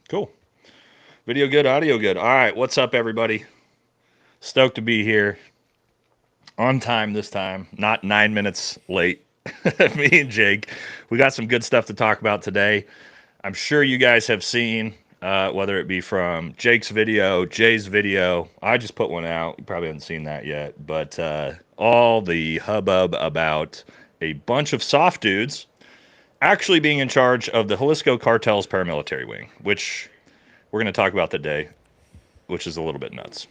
Cool. Video good, audio good. All right, what's up, everybody? Stoked to be here. On time this time, not 9 minutes late. Me and Jake, we got some good stuff to talk about today. I'm sure you guys have seen, whether it be from Jake's video, Jay's video. I just put one out. You probably haven't seen that yet, but all the hubbub about a bunch of soft dudes actually being in charge of the Jalisco Cartel's paramilitary wing, which we're going to talk about today, which is a little bit nuts.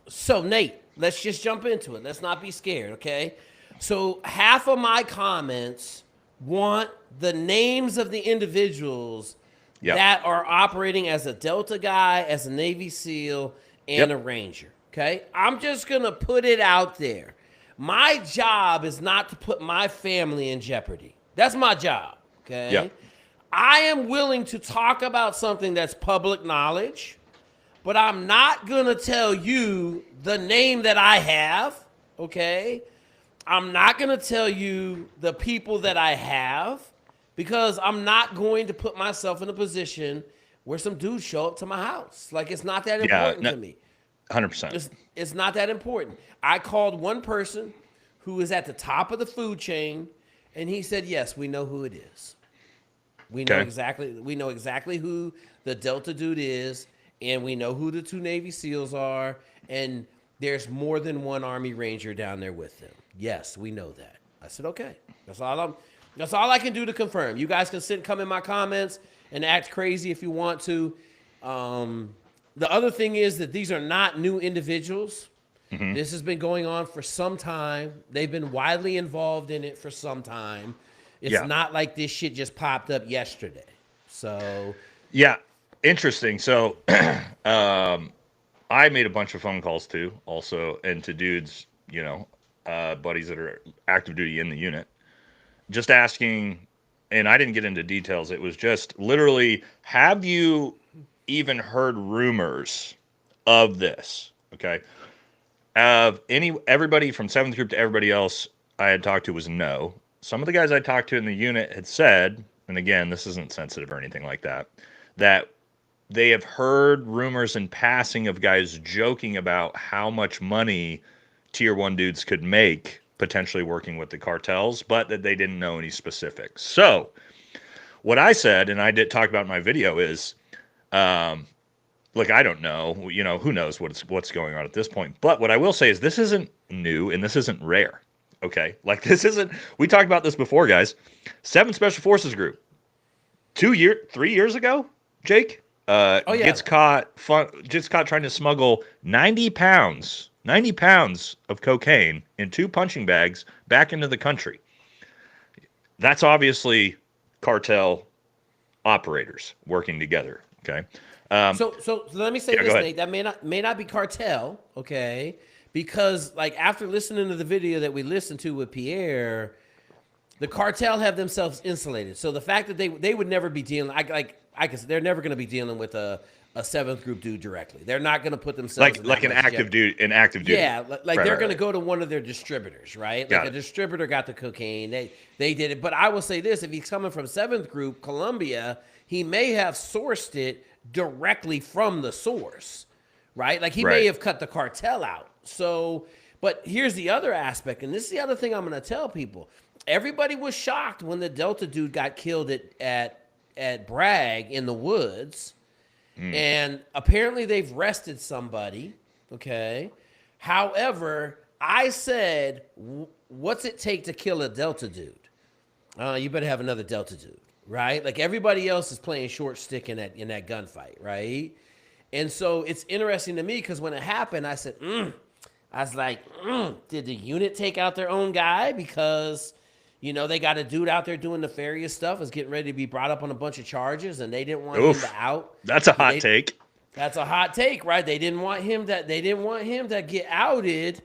So, Nate, let's just jump into it. Let's not be scared, okay? So, half of my comments want the names of the individuals that are operating as a Delta guy, as a Navy SEAL, and a Ranger, okay? I'm just going to put it out there. My job is not to put my family in jeopardy. That's my job, okay? Yep. I am willing to talk about something that's public knowledge, but I'm not going to tell you the name that I have, okay? I'm not going to tell you the people that I have because I'm not going to put myself in a position where some dudes show up to my house. Like, it's not that important to me. 100%. It's not that important. I called one person who is at the top of the food chain, and he said, yes, we know who it is. We know exactly who the Delta dude is, and we know who the two Navy SEALs are, and there's more than one Army Ranger down there with them. Yes, we know that. I said, okay. That's all I can do to confirm. You guys can come in my comments and act crazy if you want to. The other thing is that these are not new individuals. Mm-hmm. This has been going on for some time. They've been widely involved in it for some time. It's not like this shit just popped up yesterday. So, yeah, interesting. So, I made a bunch of phone calls too, also, and to dudes, buddies that are active duty in the unit, just asking, and I didn't get into details. It was just literally, have you even heard rumors of this? Okay. Everybody from 7th Group to everybody else I had talked to was no. Some of the guys I talked to in the unit had said, and again, this isn't sensitive or anything like that, that they have heard rumors in passing of guys joking about how much money Tier 1 dudes could make potentially working with the cartels, but that they didn't know any specifics. So what I said, and I did talk about in my video, is, look, I don't know, who knows what's going on at this point. But what I will say is this isn't new and this isn't rare. Okay. Like we talked about this before, guys. 7th Special Forces Group, 3 years ago, Jake, gets caught trying to smuggle 90 pounds of cocaine in 2 punching bags back into the country. That's obviously cartel operators working together. Okay. So let me say this, Nate. That may not be cartel, okay? Because like after listening to the video that we listened to with Pierre, the cartel have themselves insulated. So the fact that they would never be dealing, they're never going to be dealing with a 7th Group dude directly. They're not going to put themselves like an active dude. Yeah, they're going to go to one of their distributors, right? Like a distributor got the cocaine. They did it. But I will say this: if he's coming from 7th Group, Colombia, he may have sourced it directly from the source, right? Like he may have cut the cartel out. So, but here's the other aspect, and this is the other thing I'm going to tell people. Everybody was shocked when the Delta dude got killed at Bragg in the woods, and apparently they've arrested somebody, okay? However, I said, what's it take to kill a Delta dude? You better have another Delta dude, right? Like everybody else is playing short stick in that gunfight, right? And so it's interesting to me because when it happened, I said, I was like, did the unit take out their own guy? Because, they got a dude out there doing nefarious stuff, was getting ready to be brought up on a bunch of charges, and they didn't want him to out. That's a hot take. That's a hot take, right? They didn't want him to get outed,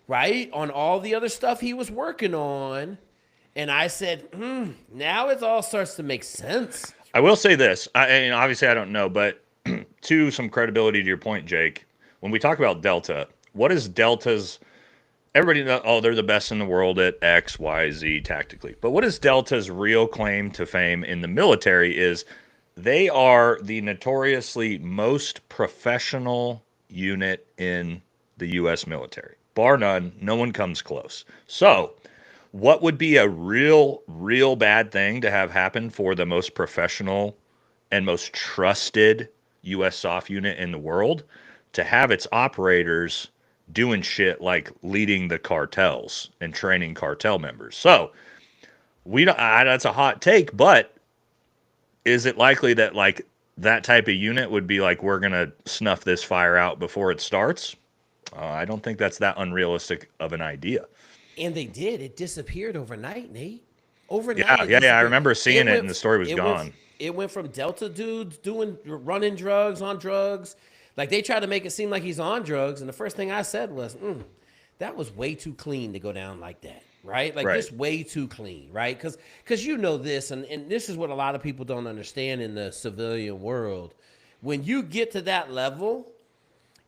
right, on all the other stuff he was working on. And I said, now it all starts to make sense. I will say this, and obviously I don't know, but to some credibility to your point, Jake, when we talk about Delta, what is Delta's, everybody knows, they're the best in the world at X, Y, Z tactically. But what is Delta's real claim to fame in the military is they are the notoriously most professional unit in the U.S. military. Bar none, no one comes close. So, what would be a real bad thing to have happen for the most professional and most trusted U.S. SOF unit in the world? To have its operators doing shit like leading the cartels and training cartel members. So, we don't, that's a hot take, but is it likely that like that type of unit would be like, we're going to snuff this fire out before it starts? I don't think that's that unrealistic of an idea. And they did. It disappeared overnight, Nate. Overnight. Yeah. I remember seeing it and the story was gone. It went from Delta dudes running drugs on drugs. Like they tried to make it seem like he's on drugs. And the first thing I said was, that was way too clean to go down like that. Right? Like just way too clean. Right? Because you know this, and this is what a lot of people don't understand in the civilian world. When you get to that level,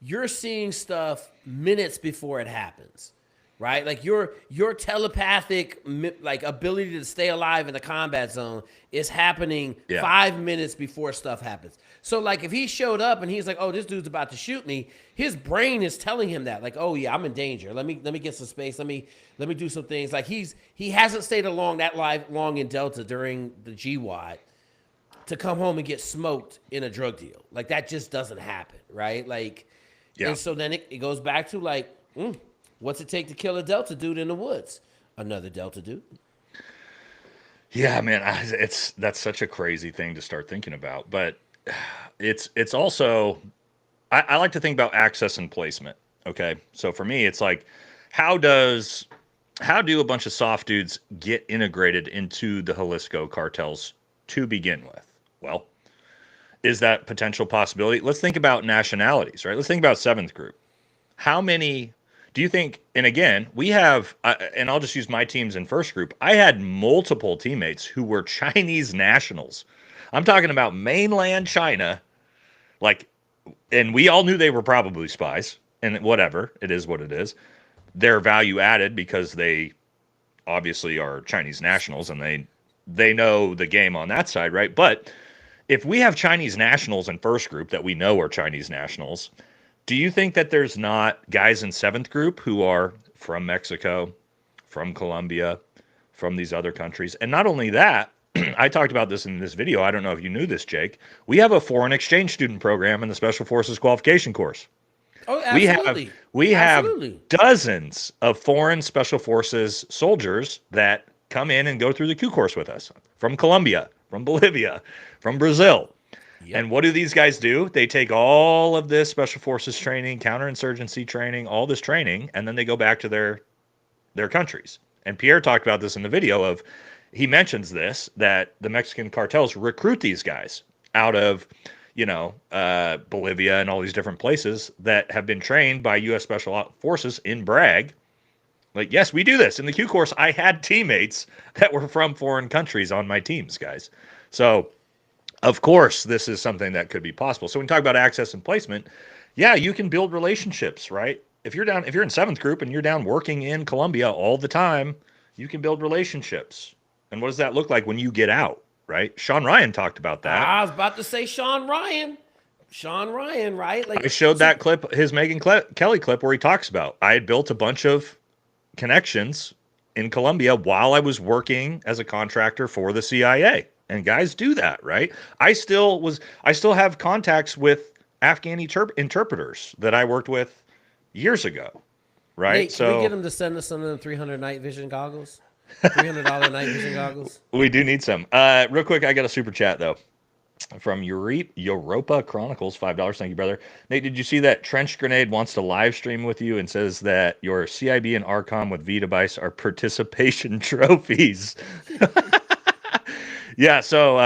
you're seeing stuff minutes before it happens. Right? Like your telepathic like ability to stay alive in the combat zone is happening 5 minutes before stuff happens. So like if he showed up and he's like, oh, this dude's about to shoot me, his brain is telling him that, like, oh yeah, I'm in danger. Let me get some space. Let me do some things. Like he hasn't stayed long in Delta during the GWAT to come home and get smoked in a drug deal. Like that just doesn't happen, right? Like, and so then it goes back to like, what's it take to kill a Delta dude in the woods? Another Delta dude. Yeah, man, that's such a crazy thing to start thinking about. But it's also, I like to think about access and placement. Okay, so for me, it's like, how do a bunch of soft dudes get integrated into the Jalisco cartels to begin with? Well, is that potential possibility? Let's think about nationalities, right? Let's think about 7th Group. How many do you think, and again, we have, and I'll just use my teams in 1st Group. I had multiple teammates who were Chinese nationals. I'm talking about mainland China, like, and we all knew they were probably spies, and whatever, it is what it is. They're value added because they obviously are Chinese nationals, and they know the game on that side, right? But if we have Chinese nationals in 1st Group that we know are Chinese nationals, do you think that there's not guys in 7th Group who are from Mexico, from Colombia, from these other countries? And not only that, I talked about this in this video. I don't know if you knew this, Jake. We have a foreign exchange student program in the Special Forces qualification course. Oh, absolutely. We have dozens of foreign Special Forces soldiers that come in and go through the Q course with us from Colombia, from Bolivia, from Brazil. Yep. And what do these guys do? They take all of this Special Forces training, counterinsurgency training, all this training, and then they go back to their countries. And Pierre talked about this in the video he mentions this, that the Mexican cartels recruit these guys out of, Bolivia and all these different places that have been trained by U.S. Special Forces in Bragg. Like, yes, we do this. In the Q course, I had teammates that were from foreign countries on my teams, guys. So, of course, this is something that could be possible. So when we talk about access and placement, yeah, you can build relationships, right? If you're in 7th Group and you're down working in Colombia all the time, you can build relationships. And what does that look like when you get out, right? Sean Ryan talked about that. I was about to say Sean Ryan, right? Like I showed that clip, his Megan Kelly clip, where he talks about, I had built a bunch of connections in Colombia while I was working as a contractor for the CIA. And guys do that, right? I still have contacts with Afghan interpreters that I worked with years ago, right? Nate, can we get them to send us some of the 300 night vision goggles? $300 night vision goggles. We do need some. Real quick, I got a super chat though from Europa Chronicles, $5. Thank you, brother. Nate, did you see that Trench Grenade wants to live stream with you and says that your CIB and ARCOM with V-Device are participation trophies? Yeah, so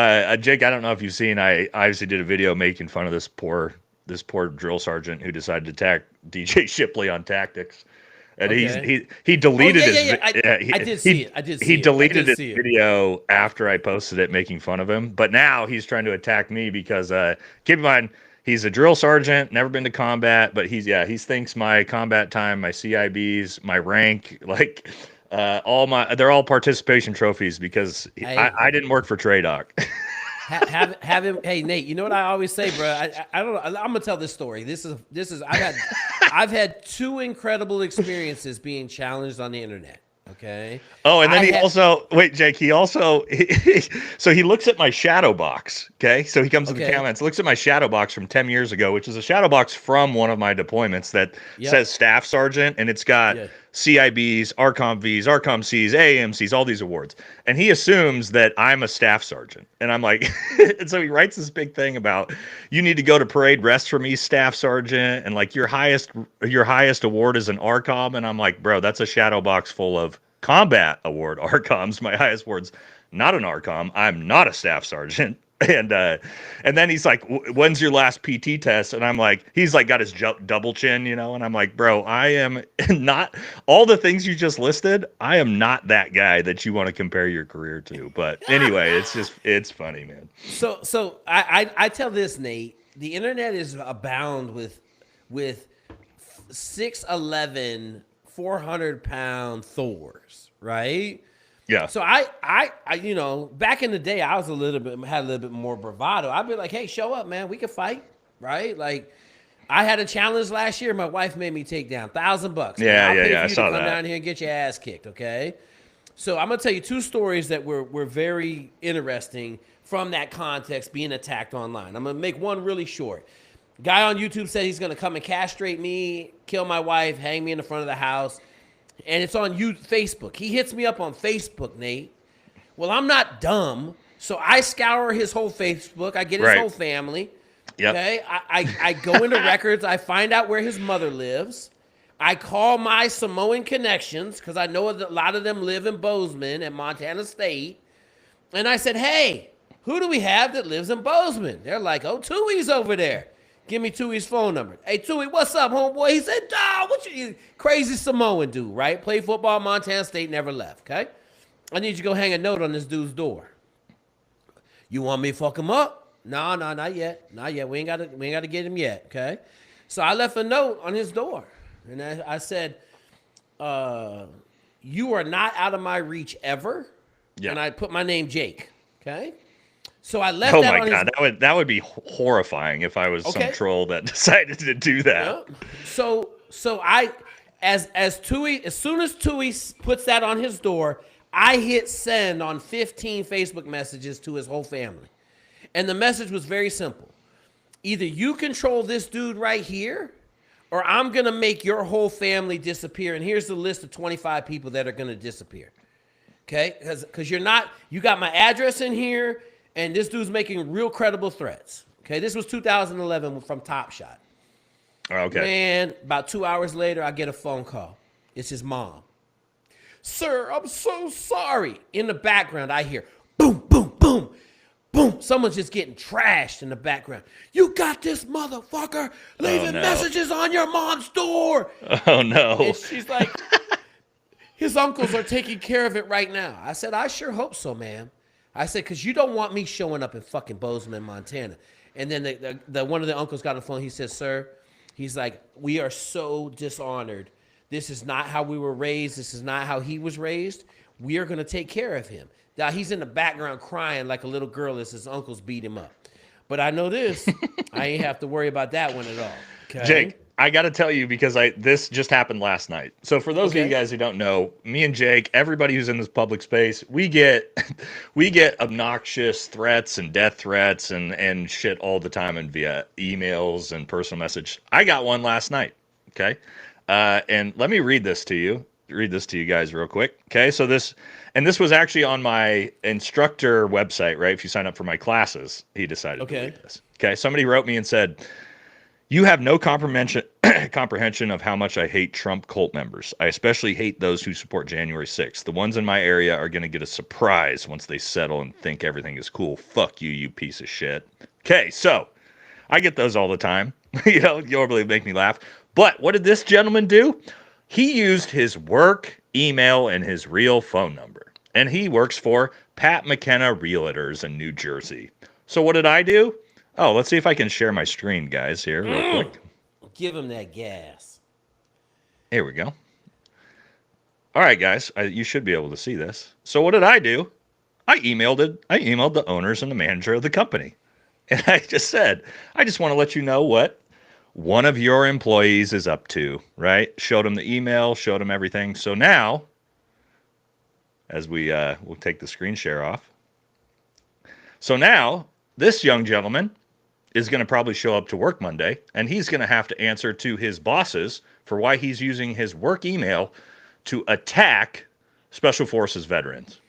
Jake, I don't know if you've seen, I obviously did a video making fun of this poor drill sergeant who decided to attack DJ Shipley on tactics. And he deleted I did see it. He deleted his video after I posted it making fun of him. But now he's trying to attack me because keep in mind, he's a drill sergeant, never been to combat, but he thinks my combat time, my CIBs, my rank, like they're all participation trophies because I didn't work for TRADOC. have him. Hey Nate, you know what I always say, bro? I don't know. I'm gonna tell this story. This is I've had two incredible experiences being challenged on the internet. Okay. Oh, and then wait, Jake, so he looks at my shadow box. Okay. So he comes to the comments, looks at my shadow box from 10 years ago, which is a shadow box from one of my deployments that says Staff Sergeant, and it's got CIBs, ARCOM Vs, ARCOM Cs, AAMCs, all these awards. And he assumes that I'm a Staff Sergeant. And I'm like, and so he writes this big thing about, you need to go to parade rest for me, Staff Sergeant, and like your highest award is an ARCOM. And I'm like, bro, that's a shadow box full of combat award ARCOMs. My highest award's not an ARCOM. I'm not a Staff Sergeant. And then he's like, when's your last PT test? And I'm like, he's like got his double chin, you know? And I'm like, bro, I am not all the things you just listed. I am not that guy that you want to compare your career to. But anyway, it's funny, man. So I tell this, Nate, the internet is abound with 6'11", 400-pound Thors, right? Yeah. So I you know, back in the day, I was had a little bit more bravado. I'd be like, hey, show up, man. We can fight, right? Like, I had a challenge last year. My wife made me take down $1,000. Yeah. I saw that. Come down here and get your ass kicked, okay? So I'm gonna tell you two stories that were very interesting from that context, being attacked online. I'm gonna make one really short. Guy on YouTube said he's gonna come and castrate me, kill my wife, hang me in the front of the house. And it's on Facebook. He hits me up on Facebook, Nate. Well, I'm not dumb, so I scour his whole Facebook. I get his whole family. Yep. Okay, I go into records. I find out where his mother lives. I call my Samoan connections because I know a lot of them live in Bozeman at Montana State. And I said, hey, who do we have that lives in Bozeman? They're like, oh, Tui's over there. Give me Tui's phone number. Hey, Tui, what's up, homeboy? He said, dawg, what you crazy Samoan dude, right? Played football at Montana State, never left, okay? I need you to go hang a note on this dude's door. You want me to fuck him up? No, not yet. Not yet. We ain't got to get him yet, okay? So I left a note on his door. And I said, you are not out of my reach ever. Yeah. And I put my name, Jake, okay? So I left that on God, that would be horrifying if I was some troll that decided to do that. Yeah. So I, as Tui, as soon as Tui puts that on his door, I hit send on 15 Facebook messages to his whole family. And the message was very simple. Either you control this dude right here, or I'm going to make your whole family disappear. And here's the list of 25 people that are going to disappear. Okay? Because you got my address in here. And this dude's making real credible threats. Okay, this was 2011 from Top Shot. Okay. Man, about 2 hours later, I get a phone call. It's his mom. Sir, I'm so sorry. In the background, I hear boom, boom, boom, boom. Someone's just getting trashed in the background. You got this motherfucker leaving messages on your mom's door. Oh, no. And she's like, his uncles are taking care of it right now. I said, I sure hope so, ma'am. I said, because you don't want me showing up in fucking Bozeman, Montana. And then the one of the uncles got on the phone. He says, sir, he's like, we are so dishonored. This is not how we were raised. This is not how he was raised. We are going to take care of him. Now, he's in the background crying like a little girl as his uncles beat him up. But I know this. I ain't have to worry about that one at all. Okay? Jake, I got to tell you, because this just happened last night. So for those of you guys who don't know, me and Jake, everybody who's in this public space, we get obnoxious threats and death threats and shit all the time, and via emails and personal message. I got one last night. Okay. And let me read this to you guys real quick. Okay. So this was actually on my instructor website, right? If you sign up for my classes, he decided to read this. Okay. Somebody wrote me and said, you have no comprehension of how much I hate Trump cult members. I especially hate those who support January 6th. The ones in my area are going to get a surprise once they settle and think everything is cool. Fuck you, you piece of shit. Okay, so I get those all the time. You really make me laugh. But what did this gentleman do? He used his work email and his real phone number. And he works for Pat McKenna Realtors in New Jersey. So what did I do? Oh, let's see if I can share my screen, guys, here real quick. Give him that gas. Here we go. All right, guys, you should be able to see this. So what did I do? I emailed the owners and the manager of the company. And I just said, I just want to let you know what one of your employees is up to, right? Showed him the email, showed him everything. So now, as we'll take the screen share off. So now, this young gentleman is going to probably show up to work Monday, and he's going to have to answer to his bosses for why he's using his work email to attack Special Forces veterans.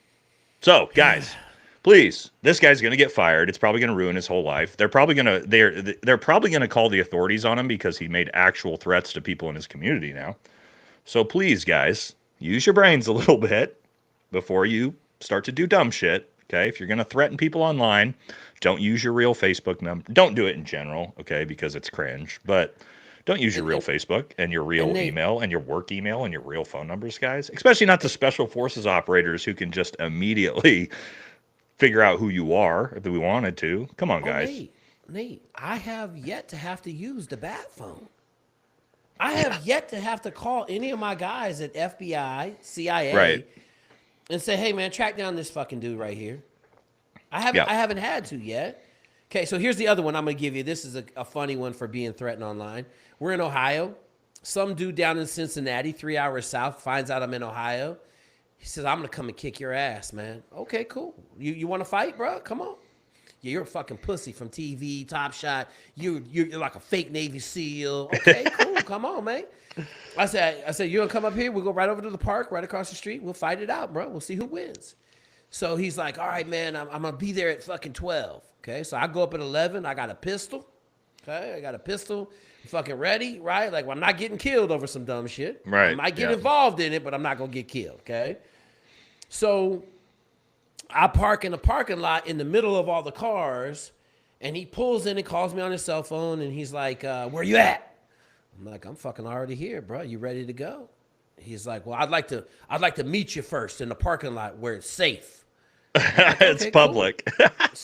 So, guys, please, this guy's going to get fired. It's probably going to ruin his whole life. They're probably going to call the authorities on him because he made actual threats to people in his community now. So please, guys, use your brains a little bit before you start to do dumb shit. Okay, if you're going to threaten people online, don't use your real Facebook number. Don't do it in general, okay, because it's cringe. But don't use your real Facebook and your real email and your work email and your real phone numbers, guys. Especially not the Special Forces operators who can just immediately figure out who you are if we wanted to. Come on, guys. Nate, I have yet to have to use the bat phone. I have yet to have to call any of my guys at FBI, CIA, and say, "Hey, man, track down this fucking dude right here." I haven't had to yet. Okay, so here's the other one I'm going to give you. This is a funny one for being threatened online. We're in Ohio. Some dude down in Cincinnati, 3 hours south, finds out I'm in Ohio. He says, "I'm going to come and kick your ass, man." Okay, cool. You want to fight, bro? Come on. Yeah, you're a fucking pussy from TV, Top Shot. You're like a fake Navy SEAL. Okay, cool. Come on, man. I said, "You going to come up here? We'll go right over to the park, right across the street. We'll fight it out, bro. We'll see who wins." So he's like, "All right, man, I'm going to be there at fucking 12. Okay, so I go up at 11. I got a pistol. Okay, I got a pistol. I'm fucking ready, right? Like, well, I'm not getting killed over some dumb shit. Right. I might get involved in it, but I'm not going to get killed, okay? So I park in the parking lot in the middle of all the cars, and he pulls in and calls me on his cell phone, and he's like, "Where you at?" I'm like, "I'm fucking already here, bro. You ready to go?" He's like, "Well, I'd like to meet you first in the parking lot where it's safe." Like, okay, it's public. Cool.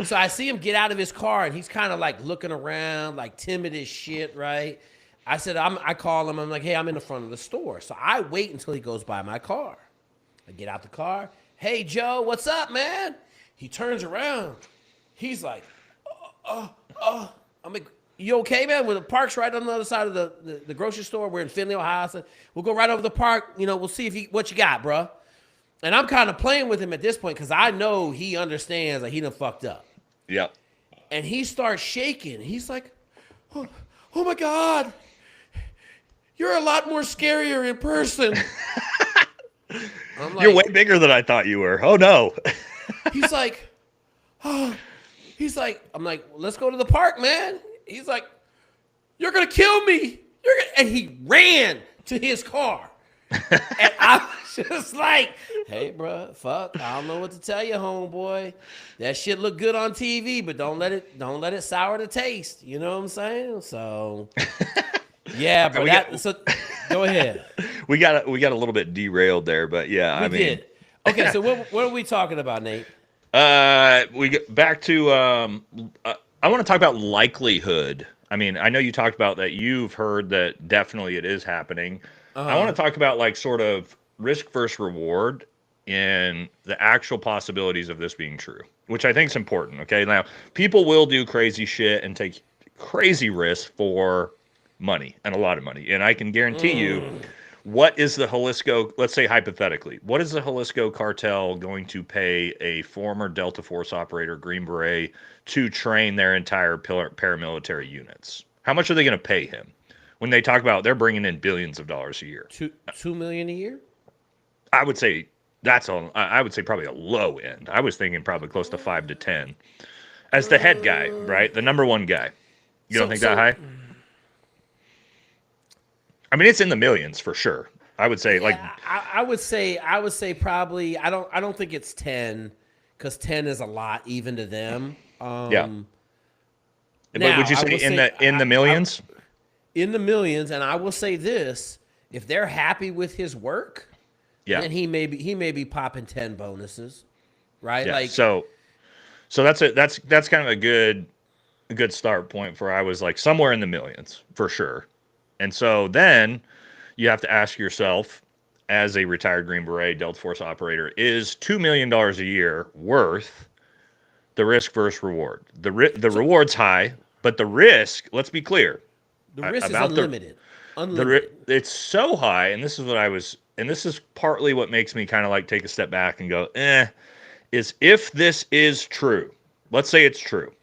So I see him get out of his car, and he's kind of like looking around, like timid as shit, right? I said, I call him. I'm like, "Hey, I'm in the front of the store." So I wait until he goes by my car. I get out the car. "Hey, Joe, what's up, man?" He turns around. He's like, I'm like, "You okay, man?" Well, the park's right on the other side of the grocery store. We're in Findlay, Ohio. So we'll go right over the park. We'll see what you got, bro. And I'm kind of playing with him at this point because I know he understands that he done fucked up. Yep. And he starts shaking. He's like, oh my God, you're a lot more scarier in person. I'm like, "You're way bigger than I thought you were." Oh, no. He's like, I'm like, "Let's go to the park, man." He's like, "You're going to kill me." And he ran to his car. And I was just like, "Hey, bro, fuck, I don't know what to tell you, homeboy. That shit look good on TV, but don't let it sour the taste." You know what I'm saying? So, yeah, bro. So go ahead. We got a little bit derailed there, but yeah, we did. Okay, so what are we talking about, Nate? We get back to I want to talk about likelihood. I mean, I know you talked about that. You've heard that definitely it is happening. I want to talk about like sort of risk versus reward in the actual possibilities of this being true, which I think is important. Okay, now people will do crazy shit and take crazy risks for money and a lot of money, and I can guarantee you, what is the Jalisco? Let's say hypothetically, what is the Jalisco cartel going to pay a former Delta Force operator, Green Beret, to train their entire paramilitary units? How much are they going to pay him? When they talk about they're bringing in billions of dollars a year, $2 million a year. I would say I would say probably a low end. I was thinking probably close to 5 to 10 as the head guy, right? The number one guy. You don't think that high? I mean, it's in the millions for sure. I would say I would say probably I don't think it's 10 because 10 is a lot even to them. Yeah. But would you say in the millions? In the millions, and I will say this: if they're happy with his work, then he may be popping 10 bonuses, right? Yeah. Like so that's kind of a good start point for I was like somewhere in the millions for sure. And so then you have to ask yourself, as a retired Green Beret Delta Force operator is $2 million a year worth the risk versus reward. The reward's high, but the risk, let's be clear. The risk is unlimited. It's so high, and this is partly what makes me kind of like take a step back and go, is if this is true, let's say it's true,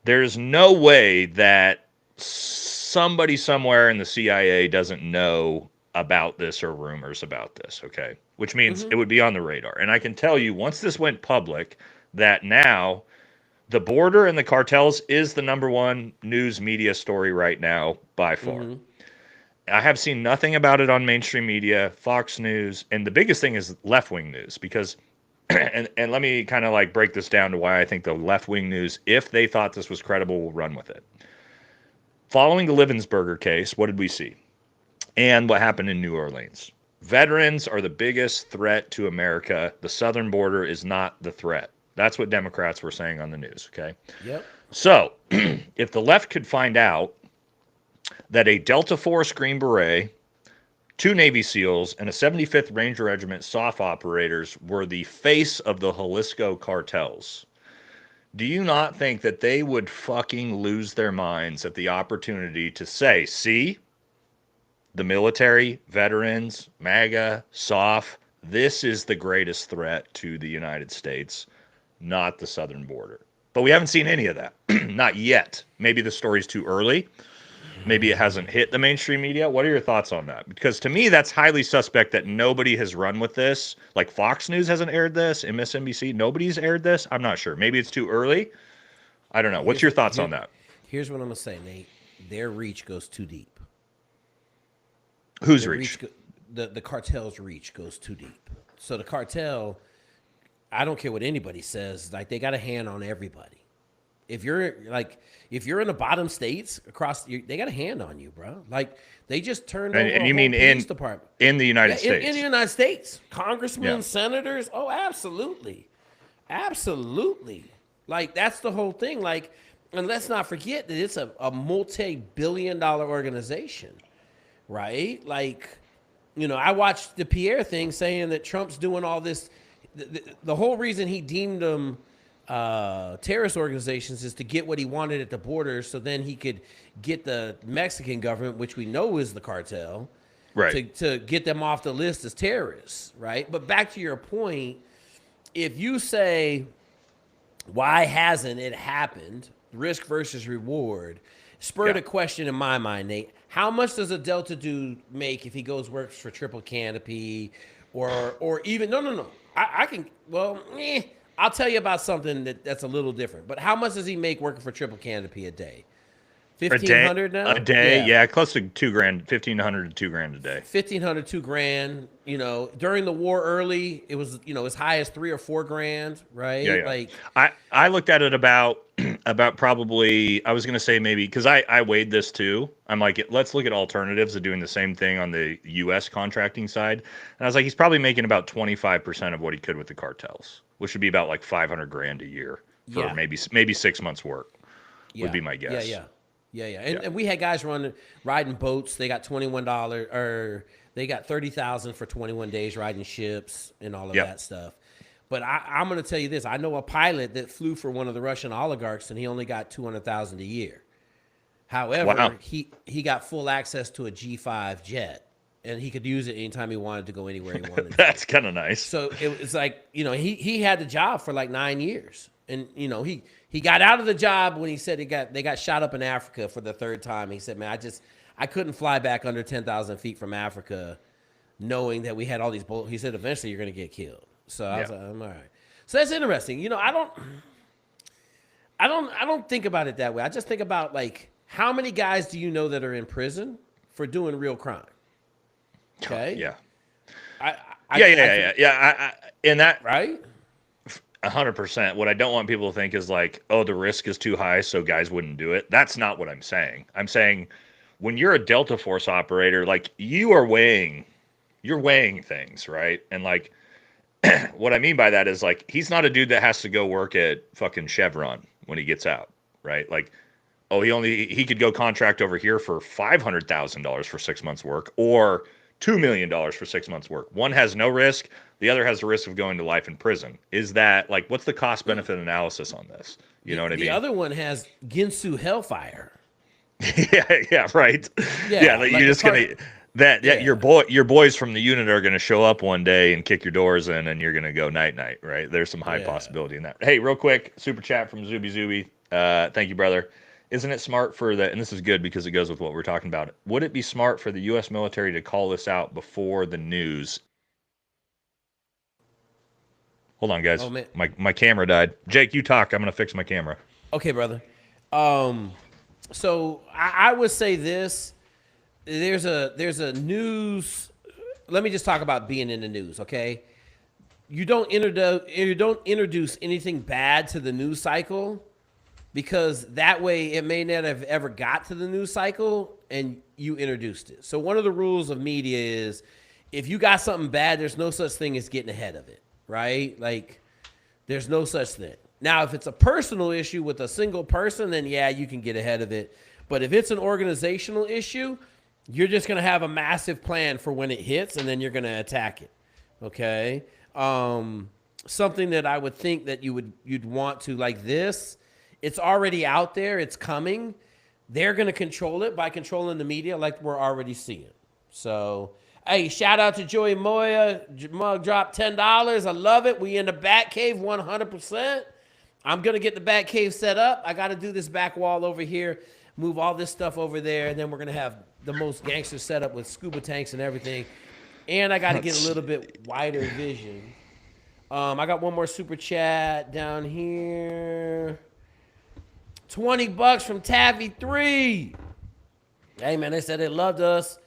there's no way that somebody somewhere in the CIA doesn't know about this or rumors about this, okay? Which means it would be on the radar. And I can tell you, once this went public, that now the border and the cartels is the #1 news media story right now by far. I have seen nothing about it on mainstream media, Fox News, and the biggest thing is left-wing news because, and let me kind of like break this down to why I think the left-wing news, if they thought this was credible, will run with it. Following the Livensberger case, what did we see? And what happened in New Orleans? Veterans are the biggest threat to America. The southern border is not the threat. That's what Democrats were saying on the news, okay? Yep. So, if the left could find out that a Delta Force Green Beret, 2 Navy SEALs, and a 75th Ranger Regiment SOF operators were the face of the Jalisco cartels, do you not think that they would fucking lose their minds at the opportunity to say, see, the military, veterans, MAGA, SOF, this is the greatest threat to the United States, not the southern border? But we haven't seen any of that. Not yet. Maybe the story's too early. Maybe it hasn't hit the mainstream media. What are your thoughts on that? Because to me, that's highly suspect that nobody has run with this. Like Fox News hasn't aired this, MSNBC, nobody's aired this. I'm not sure. Maybe it's too early. I don't know. What's your thoughts on that? Here's what I'm going to say, Nate. Their reach goes too deep. Whose reach? The cartel's reach goes too deep. So the cartel, I don't care what anybody says, like they got a hand on everybody. If you're in the bottom states they got a hand on you, bro. Like they just turned over and you mean police department in the United States? In the United States, congressmen, senators. Oh, absolutely, absolutely. Like that's the whole thing. Like, and let's not forget that it's a multi-billion-dollar organization, right? Like, you know, I watched the Pierre thing saying that Trump's doing all this. The whole reason he deemed them terrorist organizations is to get what he wanted at the border, so then he could get the Mexican government, which we know is the cartel, right, to get them off the list as terrorists, right? But back to your point, if you say, why hasn't it happened, risk versus reward, spurred a question in my mind, Nate. How much does a Delta dude make if he goes works for Triple Canopy or even, no. I can, I'll tell you about something that's a little different. But how much does he make working for Triple Canopy a day? $1,500 now? A day, yeah, close to $2,000, $1,500 to $2,000 a day. $1,500, $2,000. You know, during the war early, it was as high as $3,000 or $4,000, right? Yeah. Like I looked at it about probably, I was gonna say maybe because I weighed this too. I'm like, let's look at alternatives of doing the same thing on the U.S. contracting side, and I was like, he's probably making about 25% of what he could with the cartels, which would be about like $500,000 a year for maybe 6 months work. Would be my guess. Yeah. And we had guys riding boats. They got $21 or they got $30,000 for 21 days riding ships and all of that stuff. But I'm going to tell you this. I know a pilot that flew for one of the Russian oligarchs and he only got $200,000 a year. However, he got full access to a G5 jet and he could use it anytime he wanted to go anywhere he wanted. That's kind of nice. So it was like, he had the job for like 9 years. And, he got out of the job when he said they got shot up in Africa for the 3rd time. He said, man, I couldn't fly back under 10,000 feet from Africa knowing that we had all these bullets. He said, eventually you're going to get killed. So I was like, I'm all right. So that's interesting. I don't think about it that way. I just think about like, how many guys do you know that are in prison for doing real crime? Okay. Yeah. And that, right? 100%. What I don't want people to think is like, oh, the risk is too high, so guys wouldn't do it. That's not what I'm saying. I'm saying when you're a Delta Force operator, like you're weighing things, right? And like, what I mean by that is like, he's not a dude that has to go work at fucking Chevron when he gets out, right? Like, oh, he could go contract over here for $500,000 for 6 months work, or $2 million for 6 months work. One has no risk. The other has the risk of going to life in prison. Is that like, what's the cost benefit analysis on this? You know what I mean? The other one has Ginsu Hellfire. yeah, right. Yeah, like you're just gonna your boys from the unit are gonna show up one day and kick your doors in, and you're gonna go night, right? There's some high possibility in that. Hey, real quick, super chat from Zuby. Thank you, brother. Isn't it smart for the, and this is good because it goes with what we're talking about, would it be smart for the U.S. military to call this out before the news? Hold on, guys. Oh, my camera died. Jake, you talk. I'm gonna fix my camera. Okay, brother. So I would say this. There's a news. Let me just talk about being in the news, okay? You don't introduce anything bad to the news cycle, because that way it may not have ever got to the news cycle and you introduced it. So one of the rules of media is if you got something bad, there's no such thing as getting ahead of it, right? Like there's no such thing. Now, if it's a personal issue with a single person, then yeah, you can get ahead of it. But if it's an organizational issue, you're just going to have a massive plan for when it hits, and then you're going to attack it. Okay? Something that I would think that you'd want to, like this, it's already out there, it's coming. They're going to control it by controlling the media like we're already seeing. So, hey, shout out to Joey Moya. Mug dropped $10. I love it. We in the Bat Cave 100%. I'm going to get the Bat Cave set up. I got to do this back wall over here, move all this stuff over there, and then we're going to have the most gangster setup with scuba tanks and everything. And I got to get a little bit wider vision. I got one more super chat down here. $20 from Taffy3. Hey, man, they said they loved us.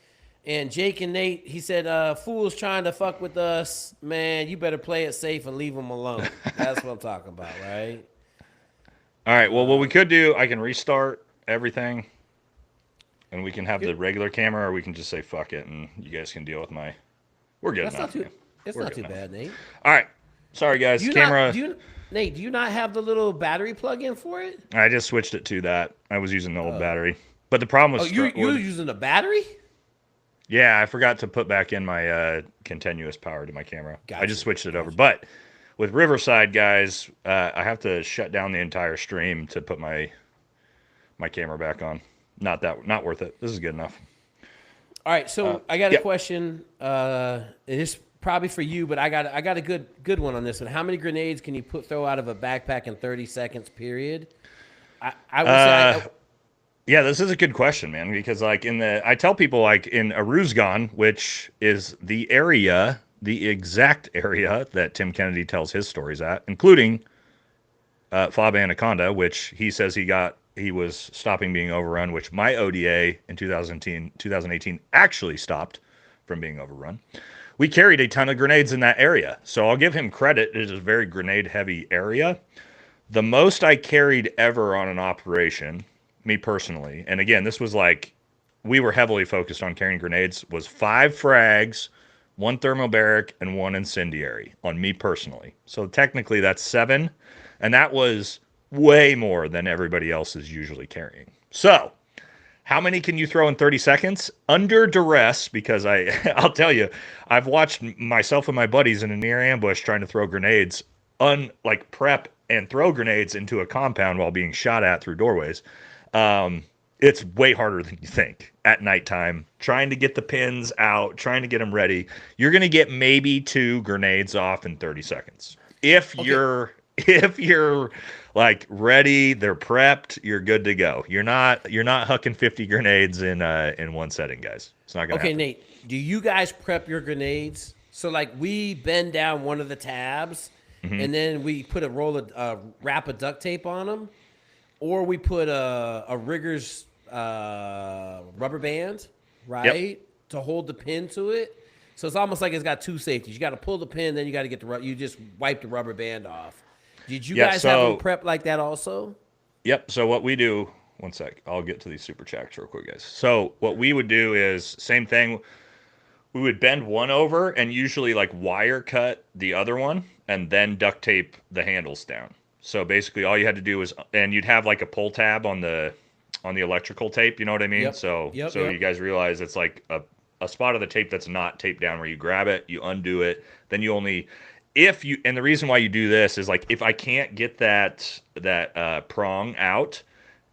And Jake and Nate, he said, fools trying to fuck with us, man, you better play it safe and leave them alone. That's what I'm talking about, right? All right, well, what we could do, I can restart everything, and we can have the regular camera, or we can just say fuck it, and you guys can deal with my... We're good enough. It's not too bad, Nate. All right. Sorry, guys. Nate, do you not have the little battery plug-in for it? I just switched it to that. I was using the old battery. But the problem was... you were using a battery? Yeah, I forgot to put back in my continuous power to my camera. Gotcha. I just switched it over. But with Riverside, guys, I have to shut down the entire stream to put my camera back on. Not worth it. This is good enough. All right, so I got a question. It is probably for you, but I got a good one on this one. How many grenades can you throw out of a backpack in 30 seconds? Period. I would say. Yeah, this is a good question, man, because like I tell people like in Aruzgan, which is the exact area that Tim Kennedy tells his stories at, including Fob Anaconda, which he says he was stopping being overrun, which my ODA in 2018 actually stopped from being overrun. We carried a ton of grenades in that area, so I'll give him credit. It is a very grenade-heavy area. The most I carried ever on an operation, me personally, and again, this was like, we were heavily focused on carrying grenades, was 5 frags, 1 thermobaric, and 1 incendiary on me personally. So technically that's 7, and that was way more than everybody else is usually carrying. So how many can you throw in 30 seconds? Under duress, because I'll tell you, I've watched myself and my buddies in a near ambush trying to throw grenades, prep and throw grenades into a compound while being shot at through doorways. It's way harder than you think at nighttime, trying to get the pins out, trying to get them ready. You're going to get maybe 2 grenades off in 30 seconds. If you're like ready, they're prepped, you're good to go. You're not hucking 50 grenades in one setting, guys. It's not going to happen. Okay, Nate, do you guys prep your grenades? So like we bend down one of the tabs and then we put a wrap of duct tape on them, or we put a rigger's rubber band, right, to hold the pin to it. So it's almost like it's got 2 safeties. You got to pull the pin, then you got to get you just wipe the rubber band off. Did you guys have them prep like that also? Yep. So what we do, one sec, I'll get to these super chats real quick, guys. So what we would do is same thing. We would bend one over and usually like wire cut the other one and then duct tape the handles down. So basically all you had to do was, and you'd have like a pull tab on the electrical tape, you know what I mean? Yep. So you guys realize it's like a spot of the tape that's not taped down where you grab it, you undo it, then you only and the reason why you do this is like if I can't get that prong out,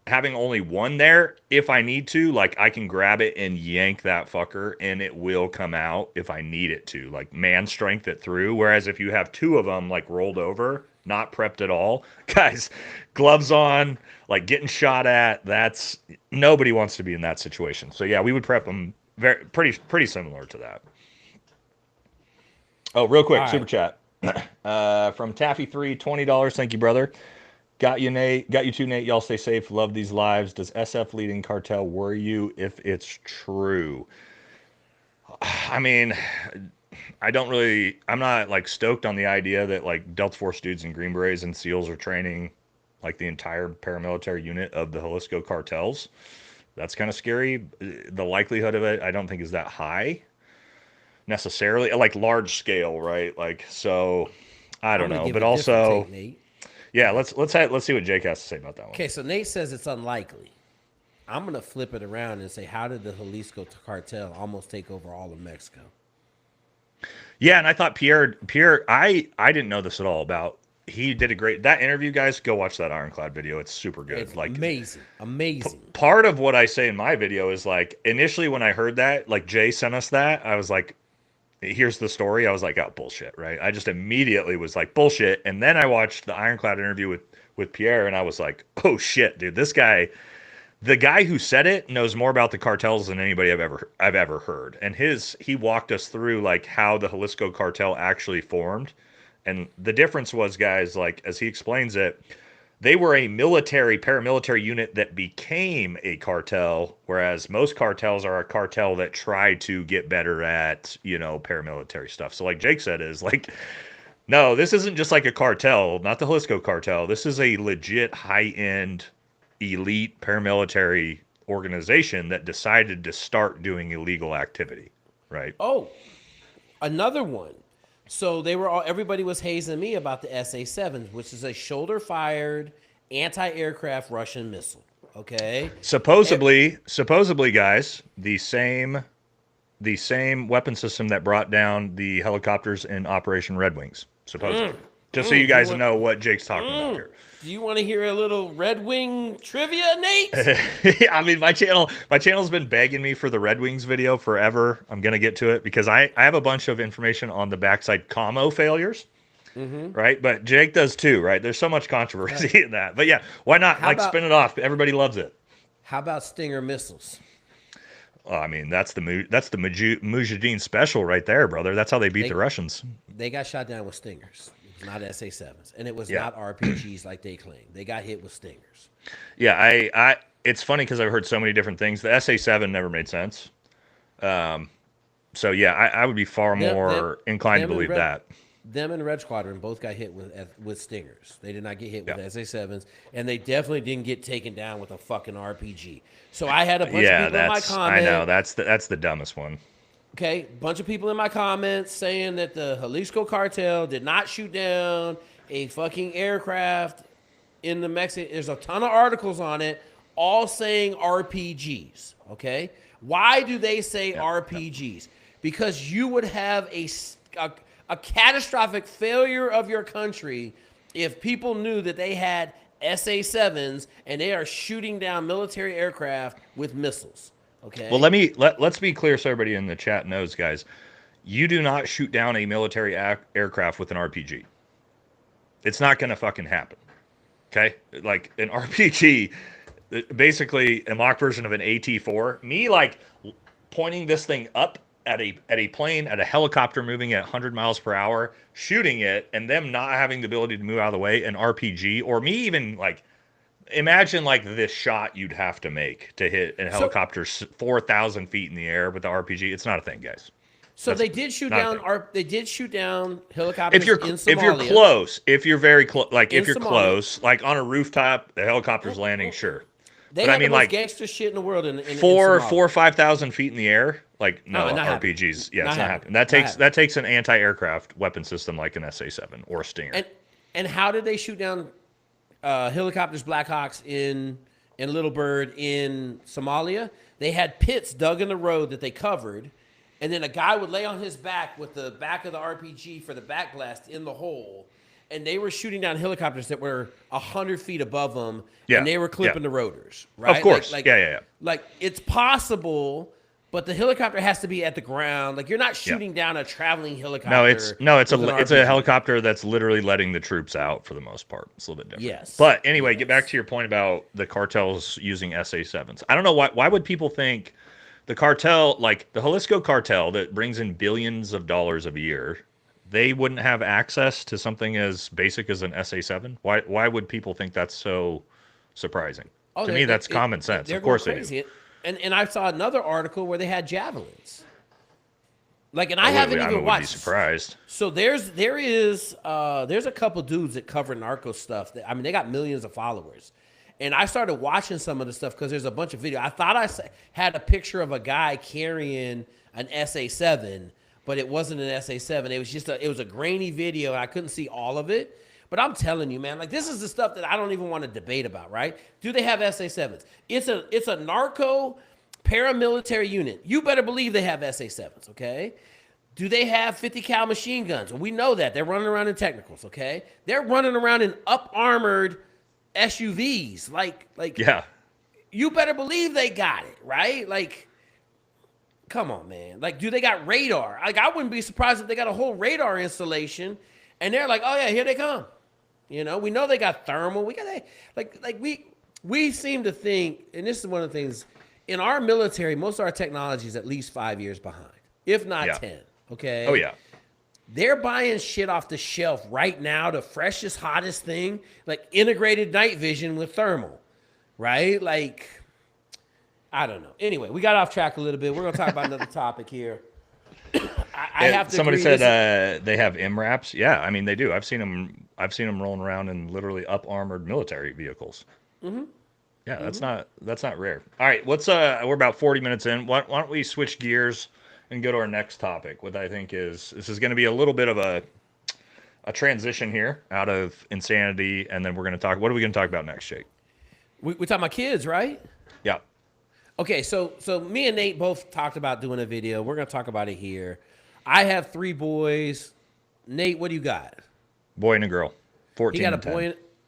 having only one there, if I need to, like I can grab it and yank that fucker and it will come out if I need it to, like man strength it through. Whereas if you have two of them like rolled over, not prepped at all, guys, gloves on, like getting shot at, that's nobody wants to be in that situation. So yeah, we would prep them pretty similar to that. Oh, real quick, right. Super chat from Taffy3, $20. Thank you, brother. Got you, Nate. Got you too, Nate. Y'all stay safe. Love these lives. Does SF leading cartel worry you if it's true? I mean, I'm not like stoked on the idea that like Delta Force dudes and Green Berets and SEALs are training like the entire paramilitary unit of the Jalisco cartels. That's kind of scary. The likelihood of it, I don't think is that high necessarily, like large scale, right? Like, so I don't know, but also, yeah, let's see what Jake has to say about that one. Okay, so Nate says it's unlikely. I'm gonna flip it around and say, how did the Jalisco cartel almost take over all of Mexico? Yeah, and I thought Pierre, I didn't know this at all about. He did a great that interview, guys. Go watch that Ironclad video. It's super good. It's like amazing. Part of what I say in my video is like initially when I heard that, like Jay sent us that, I was like, here's the story. I was like, oh, bullshit, right? I just immediately was like, bullshit. And then I watched the Ironclad interview with Pierre, and I was like, oh shit, dude, this guy, the guy who said it knows more about the cartels than anybody I've ever heard. And he walked us through like how the Jalisco cartel actually formed. And the difference was, guys, like as he explains it, they were a paramilitary unit that became a cartel, whereas most cartels are a cartel that try to get better at, paramilitary stuff. So like Jake said is like, no, this isn't just like a cartel, not the Jalisco cartel. This is a legit high-end elite paramilitary organization that decided to start doing illegal activity, right? Oh, another one. So everybody was hazing me about the SA-7s, which is a shoulder-fired anti-aircraft Russian missile. Okay. Supposedly, guys, the same weapon system that brought down the helicopters in Operation Red Wings. Supposedly, just so you guys know what Jake's talking about here. Do you want to hear a little Red Wing trivia, Nate? I mean, my channel's been begging me for the Red Wings video forever. I'm gonna get to it because I have a bunch of information on the backside commo failures, right? But Jake does too, right? There's so much controversy in that. But yeah, why not? Spin it off. Everybody loves it. How about Stinger missiles? I mean, that's the Mujahideen special right there, brother. That's how they beat the Russians. They got shot down with Stingers. Not SA-7s, and it was not RPGs like they claim. They got hit with Stingers. Yeah, it's funny because I've heard so many different things. The SA-7 never made sense. So yeah, I would be far more inclined to believe that. Them and Red Squadron both got hit with Stingers. They did not get hit with SA-7s, and they definitely didn't get taken down with a fucking RPG. So I had a bunch of people in my comments. I know that's the dumbest one. Okay, bunch of people in my comments saying that the Jalisco cartel did not shoot down a fucking aircraft in the Mexican. There's a ton of articles on it, all saying RPGs. Okay, why do they say RPGs? Because you would have a catastrophic failure of your country if people knew that they had SA-7s and they are shooting down military aircraft with missiles. Okay. Well, let's be clear so everybody in the chat knows, guys. You do not shoot down a military aircraft with an RPG. It's not going to fucking happen. Okay? Like an RPG, basically a mock version of an AT-4. Me like pointing this thing up at a plane, at a helicopter moving at 100 miles per hour, shooting it, and them not having the ability to move out of the way, an RPG, or me even like imagine like this shot you'd have to make to hit a helicopter 4,000 feet in the air with the RPG. It's not a thing, guys. So they did shoot down helicopters in Somalia. If you're close, if you're very close, like if you're close, like on a rooftop, the helicopter's landing, sure. They had the most gangster shit in the world in 4,000 or 5,000 feet in the air. Like no RPGs. Yeah, it's not happening. That takes an anti-aircraft weapon system like an SA-7 or a Stinger. And how did they shoot down helicopters, Black Hawks in Little Bird in Somalia? They had pits dug in the road that they covered, and then a guy would lay on his back with the back of the RPG for the backblast in the hole, and they were shooting down helicopters that were 100 feet above them, and they were clipping the rotors, right? Of course. Like, yeah. Like, it's possible, but the helicopter has to be at the ground. Like, you're not shooting down a traveling helicopter. It's a helicopter that's literally letting the troops out for the most part. It's a little bit different. Yes. But anyway, get back to your point about the cartels using SA-7s. I don't know why would people think the cartel, like the Jalisco cartel that brings in billions of dollars a year, they wouldn't have access to something as basic as an SA-7? Why would people think that's so surprising? To me, that's common sense. Of course they do. And I saw another article where they had javelins. Like, and I haven't even watched. Be surprised. So there's a couple dudes that cover narco stuff. They got millions of followers. And I started watching some of the stuff because there's a bunch of video. I thought I had a picture of a guy carrying an SA-7, but it wasn't an SA-7. It was just it was a grainy video. And I couldn't see all of it. But I'm telling you, man, like, this is the stuff that I don't even want to debate about, right? Do they have SA-7s? It's a narco paramilitary unit. You better believe they have SA-7s, okay? Do they have 50 cal machine guns? Well, we know that. They're running around in technicals, okay? They're running around in up-armored SUVs. Like, yeah. You better believe they got it, right? Like, come on, man. Like, do they got radar? Like, I wouldn't be surprised if they got a whole radar installation, and they're like, oh, yeah, here they come. You know, we know they got thermal. We got we seem to think, and this is one of the things, in our military, most of our technology is at least 5 years behind, if not 10. Okay. Oh yeah. They're buying shit off the shelf right now, the freshest, hottest thing, like integrated night vision with thermal, right? Like, I don't know. Anyway, we got off track a little bit. We're gonna talk about another topic here. I have to. Somebody said they have MRAPs. Yeah, I mean they do. I've seen them rolling around in literally up armored military vehicles. Mm-hmm. Yeah, that's not rare. All right, we're about 40 minutes in. Why don't we switch gears and go to our next topic? What I think is this is going to be a little bit of a transition here out of insanity, and then we're going to talk. What are we going to talk about next, Jake? We talking about kids, right? Yeah. Okay, so me and Nate both talked about doing a video. We're going to talk about it here. I have 3 boys. Nate, what do you got? Boy and a girl. 14.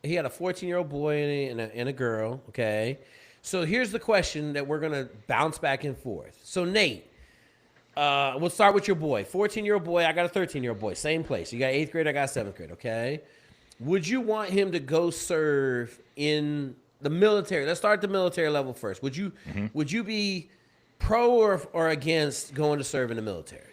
He had a 14-year-old boy and a girl. Okay, so here's the question that we're going to bounce back and forth. So Nate, we'll start with your boy. 14-year-old boy. I got a 13-year-old boy. Same place. You got 8th grade. I got 7th grade. Okay. Would you want him to go serve in the military? Let's start at the military level first. Would you be pro or against going to serve in the military?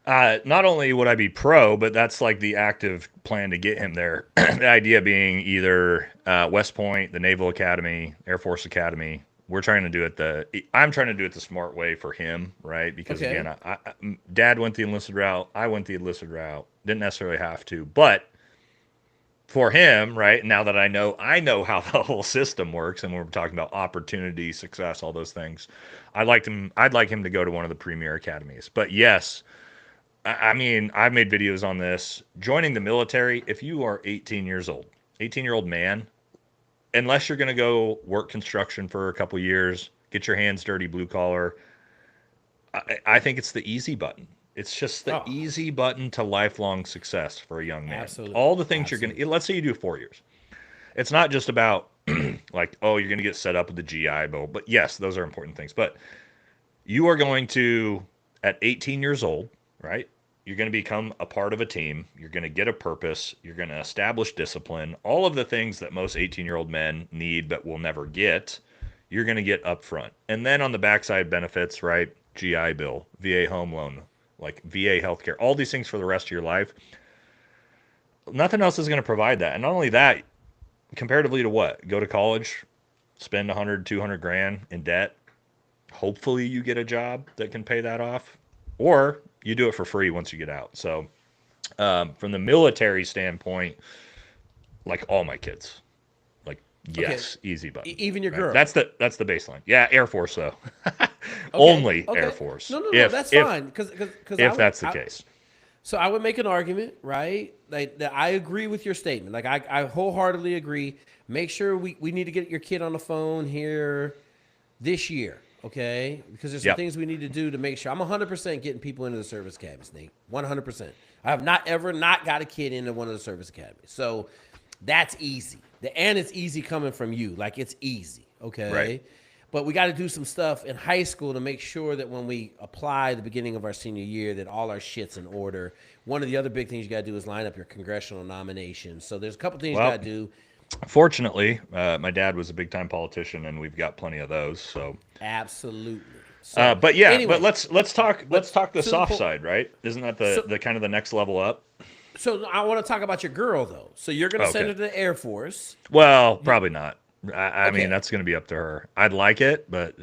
Not only would I be pro, but that's like the active plan to get him there. The idea being either West Point, the Naval Academy, Air Force Academy. I'm trying to do it the smart way for him, right? Because again, Dad went the enlisted route. I went the enlisted route. Didn't necessarily have to, but for him, right? Now that I know how the whole system works, and we're talking about opportunity, success, all those things. I'd like him to go to one of the premier academies. But yes. I mean, I've made videos on this. Joining the military, if you are 18-year-old man, unless you're going to go work construction for a couple years, get your hands dirty, blue collar, I think it's the easy button. It's just the easy button to lifelong success for a young man. Absolutely. All the things you're going to, let's say you do 4 years. It's not just about like, oh, you're going to get set up with the GI Bill. But yes, those are important things. But you are going to, at 18 years old, right? You're going to become a part of a team. You're going to get a purpose. You're going to establish discipline. All of the things that most 18-year-old men need but will never get, you're going to get up front. And then on the backside benefits, right? GI Bill, VA home loan, like VA healthcare, all these things for the rest of your life. Nothing else is going to provide that. And not only that, comparatively to what? Go to college, spend 100, 200 grand in debt. Hopefully you get a job that can pay that off. Or you do it for free once you get out. So from the military standpoint, like all my kids, like, yes, easy button. Even your girl. That's the baseline. Yeah, Air Force though. Only Air Force. No, that's fine. Because if that's the case. So I would make an argument, right? Like, that I agree with your statement. Like, I wholeheartedly agree. Make sure we need to get your kid on the phone here this year. okay? Because there's some things we need to do to make sure. I'm 100% getting people into the service academies, Nate. 100%. I have not ever not got a kid into one of the service academies. So that's easy. And it's easy coming from you. Like, it's easy, okay? Right. But we got to do some stuff in high school to make sure that when we apply the beginning of our senior year, that all our shit's in order. One of the other big things you got to do is line up your congressional nominations. So there's a couple things you got to do. Fortunately, my dad was a big-time politician, and we've got plenty of those. So absolutely. So, but yeah, anyway, but let's talk the soft side, right? Isn't that the kind of the next level up? So I want to talk about your girl, though. So you're going to send her to the Air Force. Well, probably not. I mean, that's going to be up to her. I'd like it, but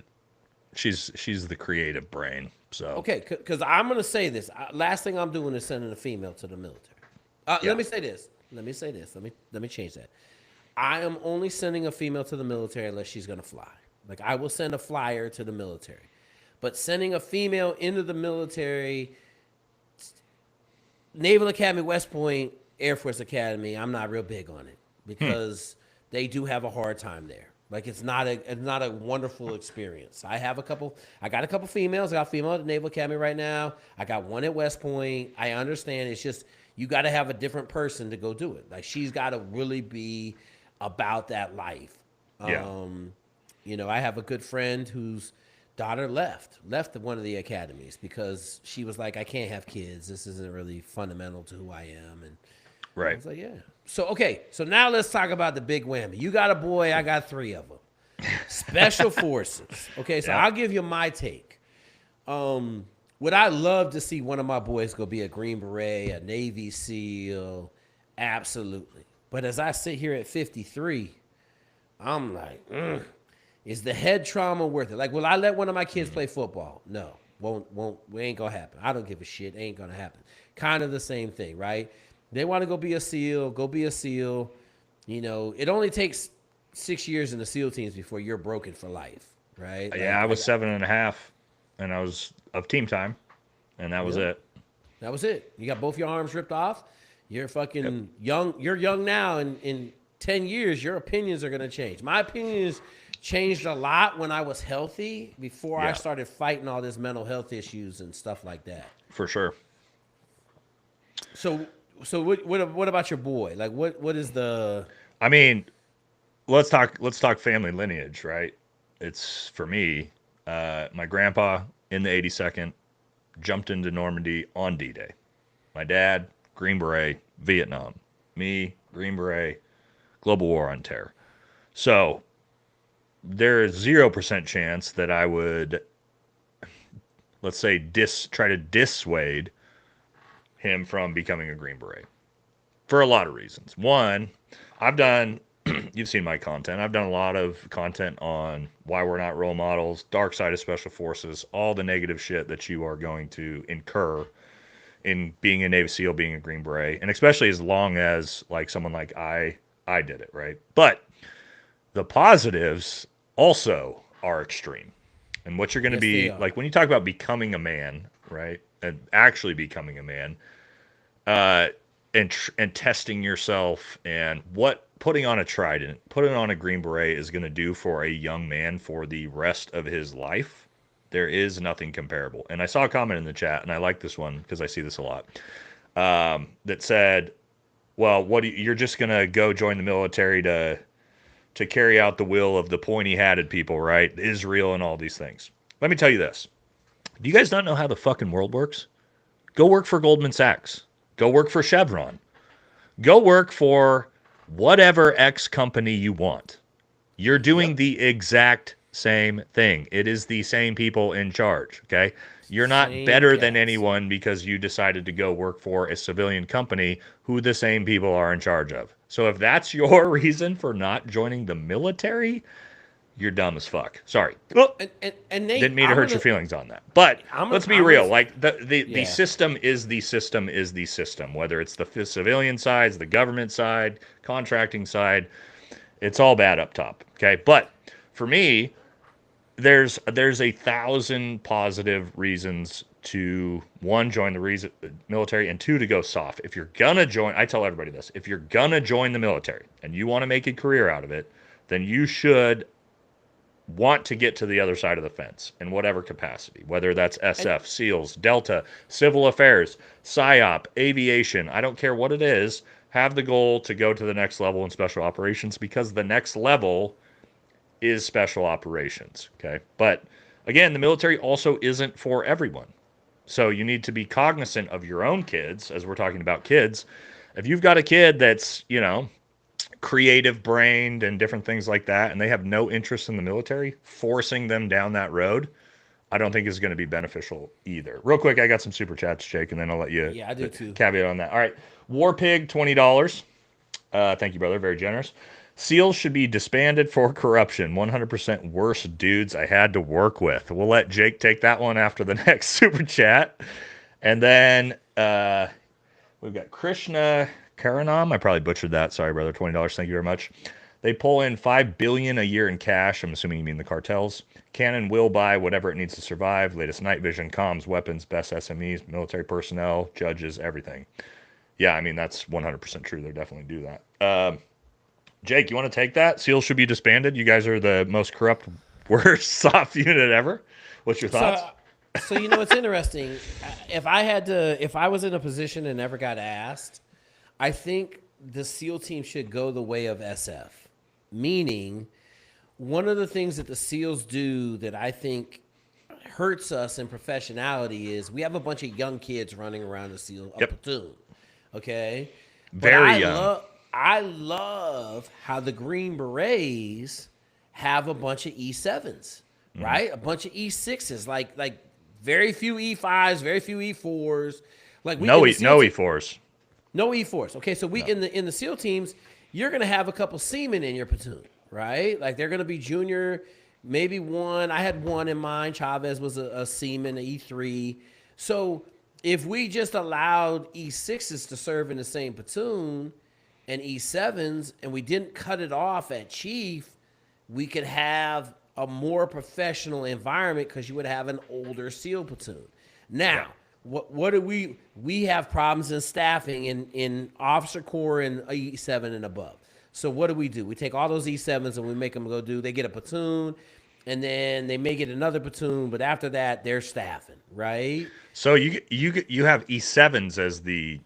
she's the creative brain. So okay, because I'm going to say this. Last thing I'm doing is sending a female to the military. Let me say this. Let me change that. I am only sending a female to the military unless she's going to fly. Like, I will send a flyer to the military. But sending a female into the military, Naval Academy, West Point, Air Force Academy, I'm not real big on it because they do have a hard time there. Like, it's not a wonderful experience. I got a couple females. I got a female at the Naval Academy right now. I got one at West Point. I understand. It's just, you got to have a different person to go do it. Like, she's got to really be about that life. You know, I have a good friend whose daughter left one of the academies because she was like, I can't have kids. This isn't really fundamental to who I am. And right. I was like, yeah. So, okay. So now let's talk about the big whammy. You got a boy. I got 3 of them. Special forces. Okay. So I'll give you my take. Would I love to see one of my boys go be a Green Beret, a Navy SEAL? Absolutely. But as I sit here at 53, I'm like, is the head trauma worth it? Like, will I let one of my kids play football? No, won't. We ain't gonna happen. I don't give a shit. Ain't gonna happen. Kind of the same thing, right? They want to go be a SEAL. Go be a SEAL. You know, it only takes 6 years in the SEAL teams before you're broken for life, right? Yeah, like, I was 7.5, and I was of team time, and that was it. That was it. You got both your arms ripped off. You're fucking young. You're young now, and in 10 years, your opinions are gonna change. My opinions changed a lot when I was healthy before I started fighting all this mental health issues and stuff like that. For sure. So what about your boy? Like, what is the? I mean, let's talk family lineage, right? It's, for me, my grandpa in the 82nd jumped into Normandy on D-Day. My dad, Green Beret, Vietnam. Me, Green Beret, Global War on Terror. So there is 0% chance that I would, let's say, try to dissuade him from becoming a Green Beret for a lot of reasons. One, I've done, you've seen my content. I've done a lot of content on why we're not role models, dark side of special forces, all the negative shit that you are going to incur in being a Navy SEAL, being a Green Beret, and especially as long as like someone like I did it, right? But the positives also are extreme. And what you're going to be like when you talk about becoming a man, right? And actually becoming a man, and testing yourself, and what putting on a Trident, putting on a Green Beret is going to do for a young man for the rest of his life, there is nothing comparable. And I saw a comment in the chat, and I like this one because I see this a lot, that said, well, you're just going to go join the military to carry out the will of the pointy-hatted people, right? Israel and all these things. Let me tell you this. Do you guys not know how the fucking world works? Go work for Goldman Sachs. Go work for Chevron. Go work for whatever X company you want. You're doing the exact same thing. It is the same people in charge, okay? You're not better than anyone because you decided to go work for a civilian company who the same people are in charge of. So if that's your reason for not joining the military, you're dumb as fuck. Sorry. Well, and Nate, didn't mean to hurt your feelings on that. But let's be real. Like the system is the system is the system. Whether it's the civilian side, the government side, contracting side, it's all bad up top. Okay. But for me, there's 1,000 positive reasons to, one, join the military, and two, to go soft. If you're gonna join, I tell everybody this, if you're gonna join the military and you want to make a career out of it, then you should want to get to the other side of the fence in whatever capacity, whether that's SF, SEALs, Delta, civil affairs, PSYOP, aviation, I don't care what it is, have the goal to go to the next level in special operations, because the next level is special operations, okay? But again, the military also isn't for everyone. So you need to be cognizant of your own kids, as we're talking about kids. If you've got a kid that's, creative brained and different things like that, and they have no interest in the military, forcing them down that road, I don't think is going to be beneficial either. Real quick, I got some super chats, Jake, and then I'll let you I do too. Caveat on that. All right. Warpig, $20. Thank you, brother. Very generous. SEALs should be disbanded for corruption. 100% worst dudes I had to work with. We'll let Jake take that one after the next super chat. And then we've got Krishna Karanam. I probably butchered that. Sorry, brother. $20. Thank you very much. They pull in $5 billion a year in cash. I'm assuming you mean the cartels. Cannon will buy whatever it needs to survive. Latest night vision, comms, weapons, best SMEs, military personnel, judges, everything. Yeah, I mean, that's 100% true. They definitely do that. Jake, you want to take that? SEALs should be disbanded. You guys are the most corrupt, worst SOF unit ever. What's your thoughts? So it's interesting. If I was in a position and never got asked, I think the SEAL team should go the way of SF. Meaning, one of the things that the SEALs do that I think hurts us in professionality is we have a bunch of young kids running around a SEAL platoon. Okay? Very young. I love how the Green Berets have a bunch of E7s, right? A bunch of E6s, like very few E5s, very few E4s. Like no E4s. No E4s. Okay, so in the SEAL teams, you're gonna have a couple seamen in your platoon, right? Like they're gonna be junior, maybe one. I had one in mind. Chavez was a seaman, an E3. So if we just allowed E6s to serve in the same platoon and E7s, and we didn't cut it off at chief, we could have a more professional environment because you would have an older SEAL platoon. Now, what do we have problems in staffing in officer corps and E7 and above. So what do? We take all those E7s and we make them they get a platoon, and then they may get another platoon, but after that they're staffing, right? So you have E7s as the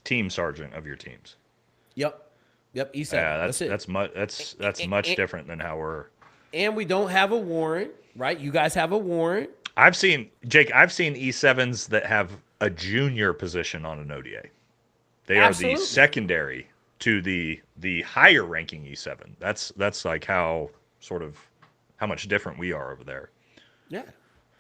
team sergeant of your teams. Yep, E7. Yeah, that's much different than how we're. And we don't have a warrant, right? You guys have a warrant. I've seen E7s that have a junior position on an ODA. They Absolutely. Are the secondary to the higher ranking E7. That's like how much different we are over there. Yeah.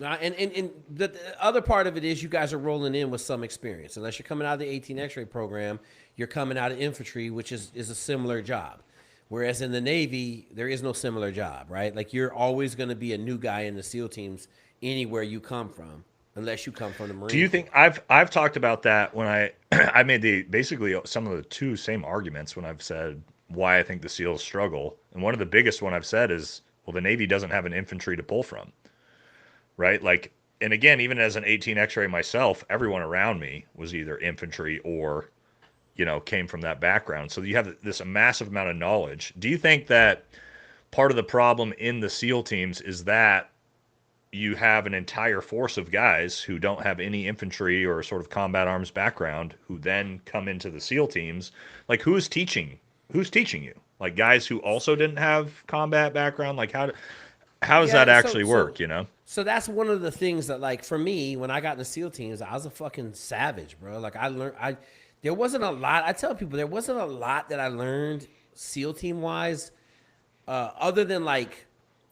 And the other part of it is you guys are rolling in with some experience. Unless you're coming out of the 18 X-ray program, you're coming out of infantry, which is a similar job. Whereas in the Navy, there is no similar job, right? Like you're always going to be a new guy in the SEAL teams anywhere you come from, unless you come from the Marines. Do you think I've talked about that when I made basically some of the two same arguments when I've said why I think the SEALs struggle, and one of the biggest one I've said is, well, the Navy doesn't have an infantry to pull from, right? Like, and again, even as an 18 X-ray myself, everyone around me was either infantry or came from that background. So you have this massive amount of knowledge. Do you think that part of the problem in the SEAL teams is that you have an entire force of guys who don't have any infantry or sort of combat arms background who then come into the SEAL teams? Like, who's teaching you? Like, guys who also didn't have combat background? Like, how does that actually work, So that's one of the things that, like, for me, when I got in the SEAL teams, I was a fucking savage, bro. Like, there wasn't a lot. I tell people there wasn't a lot that I learned SEAL team wise, other than like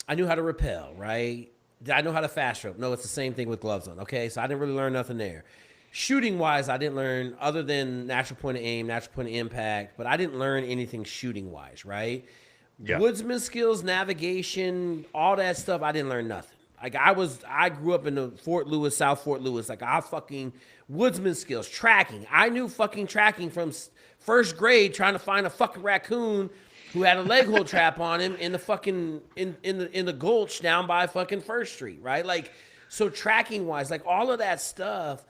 I knew how to rappel, right? Did I know how to fast rope? No, it's the same thing with gloves on. Okay, so I didn't really learn nothing there. Shooting wise, I didn't learn other than natural point of aim, natural point of impact, but I didn't learn anything shooting wise, right? Yeah. Woodsman skills, navigation, all that stuff, I didn't learn nothing. Like I grew up in the South Fort Lewis. Like I fucking woodsman skills, tracking. I knew fucking tracking from first grade, trying to find a fucking raccoon who had a leg hold trap on him in the fucking in the gulch down by fucking First Street, right? Like, so tracking wise, like all of that stuff.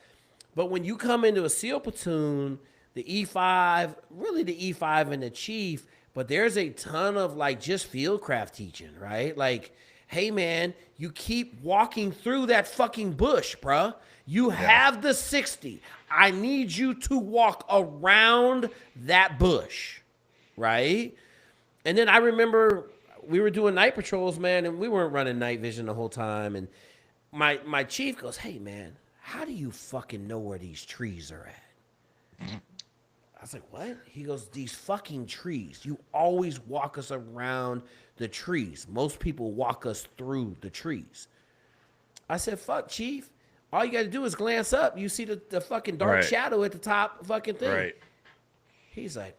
But when you come into a SEAL platoon, the E5, really the E5 and the chief, but there's a ton of like just fieldcraft teaching, right? Like, hey man, you keep walking through that fucking bush, bruh. You have the 60. I need you to walk around that bush, right? And then I remember we were doing night patrols, man, and we weren't running night vision the whole time. And my chief goes, hey, man, how do you fucking know where these trees are at? I was like, what? He goes, these fucking trees. You always walk us around the trees. Most people walk us through the trees. I said, fuck, chief. All you got to do is glance up. You see the fucking dark shadow at the top fucking thing. Right. He's like,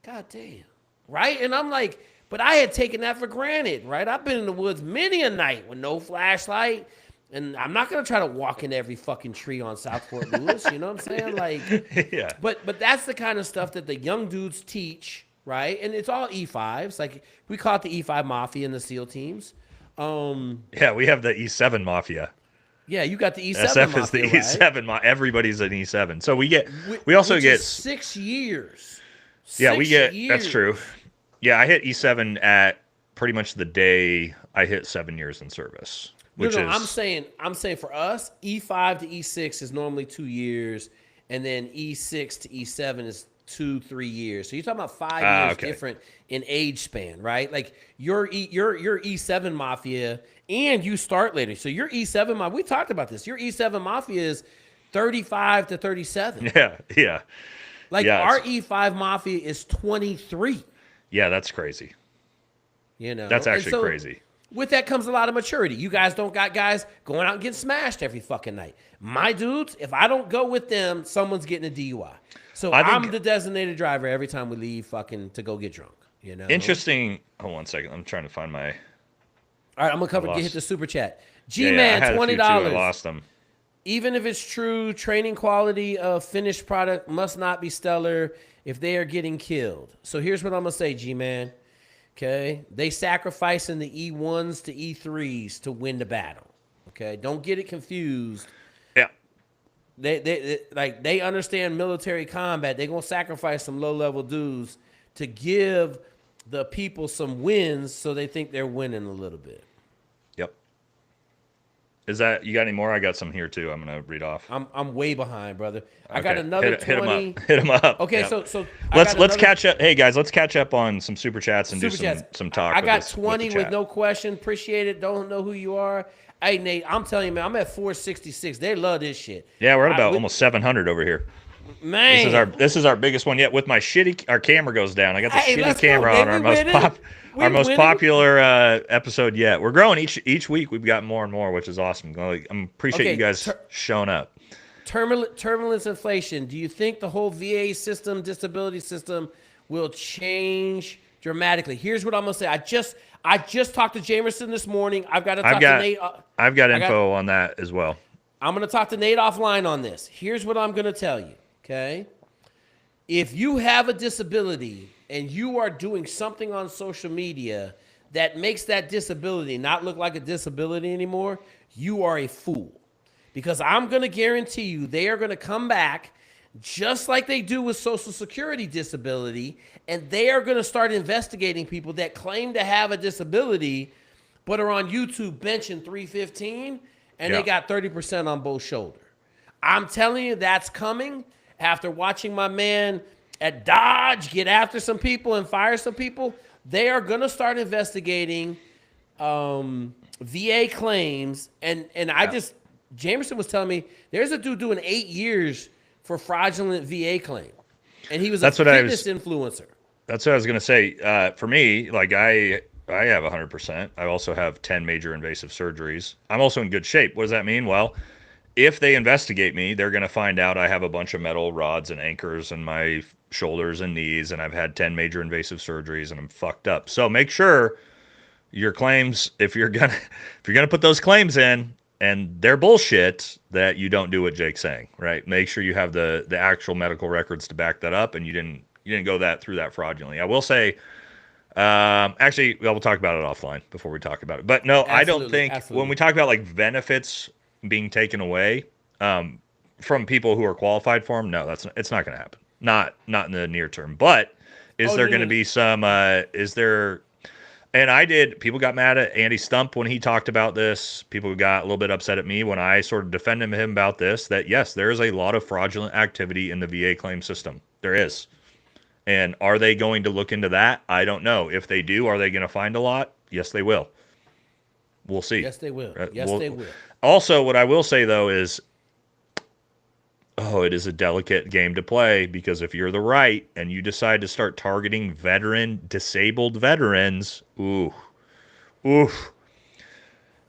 God damn. Right? And I'm like, but I had taken that for granted, right? I've been in the woods many a night with no flashlight. And I'm not going to try to walk in every fucking tree on South Fort Lewis. You know what I'm saying? Like, yeah. But that's the kind of stuff that the young dudes teach, right? And it's all E5s. Like, we call it the E5 Mafia in the SEAL teams. Yeah, we have the E7 Mafia. Yeah, you got the E7 SF Mafia, is the right? E7. Everybody's an E7. So we also get 6 years. Yeah, we get, that's true. Yeah, I hit E7 at pretty much the day I hit 7 years in service. I'm saying for us, E5 to E6 is normally 2 years, and then E6 to E7 is 2-3 years. So you're talking about 5 years different in age span, right? Like your E7 Mafia, and you start later. So your E7 Mafia, we talked about this. Your E7 Mafia is 35 to 37. Yeah. Like our E5 Mafia is 23. Yeah, that's crazy. You know, that's actually crazy. With that comes a lot of maturity. You guys don't got guys going out and getting smashed every fucking night. My dudes, if I don't go with them, someone's getting a DUI. So I'm the designated driver every time we leave fucking to go get drunk. You know. Interesting. Hold on 1 second. I'm trying to find my. All right, I'm gonna hit the super chat. G-Man, $20. I lost them. Even if it's true, training quality of finished product must not be stellar if they are getting killed. So here's what I'm gonna say, G-Man. Okay, they sacrificing the E1s to E3s to win the battle. Okay, don't get it confused. Yeah, they understand military combat. They're gonna sacrifice some low level dudes to give the people some wins, so they think they're winning a little bit. Yep. Is that, you got any more? I got some here too. I'm gonna read off. I'm way behind, brother. I got another 20. Hit him up. Okay, yep. so let's catch up. Hey guys, let's catch up on some super chats and do some talk. I got 20 with no question. Appreciate it. Don't know who you are. Hey Nate, I'm telling you, man, I'm at 466. They love this shit. Yeah, we're at about almost 700 over here. Man, this is our biggest one yet. With my shitty, our camera goes down. I got the shitty camera on our most popular episode yet. We're growing each week. We've got more and more, which is awesome. I appreciate you guys showing up. Turbulence inflation. Do you think the whole VA system, disability system, will change dramatically? Here's what I'm gonna say. I just talked to Jamerson this morning. I've got to talk to Nate. I've got info on that as well. I'm gonna talk to Nate offline on this. Here's what I'm gonna tell you. Okay, if you have a disability and you are doing something on social media that makes that disability not look like a disability anymore, you are a fool. Because I'm going to guarantee you they are going to come back just like they do with Social Security disability, and they are going to start investigating people that claim to have a disability but are on YouTube benching 315, and they got 30% on both shoulders. I'm telling you, that's coming. After watching my man at Dodge get after some people and fire some people, they are going to start investigating VA claims. And Jamerson was telling me there's a dude doing 8 years for fraudulent VA claim. And he was a fitness influencer. That's what I was going to say. For me, like I have 100%. I also have 10 major invasive surgeries. I'm also in good shape. What does that mean? Well, if they investigate me, they're going to find out I have a bunch of metal rods and anchors in my shoulders and knees, and I've had 10 major invasive surgeries, and I'm fucked up. So make sure your claims, if you're gonna put those claims in and they're bullshit, that you don't do what Jake's saying, right? Make sure you have the actual medical records to back that up, and you didn't go through that fraudulently. I will say, actually, we'll talk about it offline before we talk about it. But no, I don't think when we talk about like benefits being taken away from people who are qualified for them, no, it's not going to happen. Not in the near term. But is there going to be some? Is there? And people got mad at Andy Stump when he talked about this. People got a little bit upset at me when I sort of defended him about this, that yes, there is a lot of fraudulent activity in the VA claim system. There is. And are they going to look into that? I don't know. If they do, are they going to find a lot? Yes, they will. We'll see. Yes, they will. Yes, they will. Also, what I will say, though, is, it is a delicate game to play, because if you're the right and you decide to start targeting disabled veterans,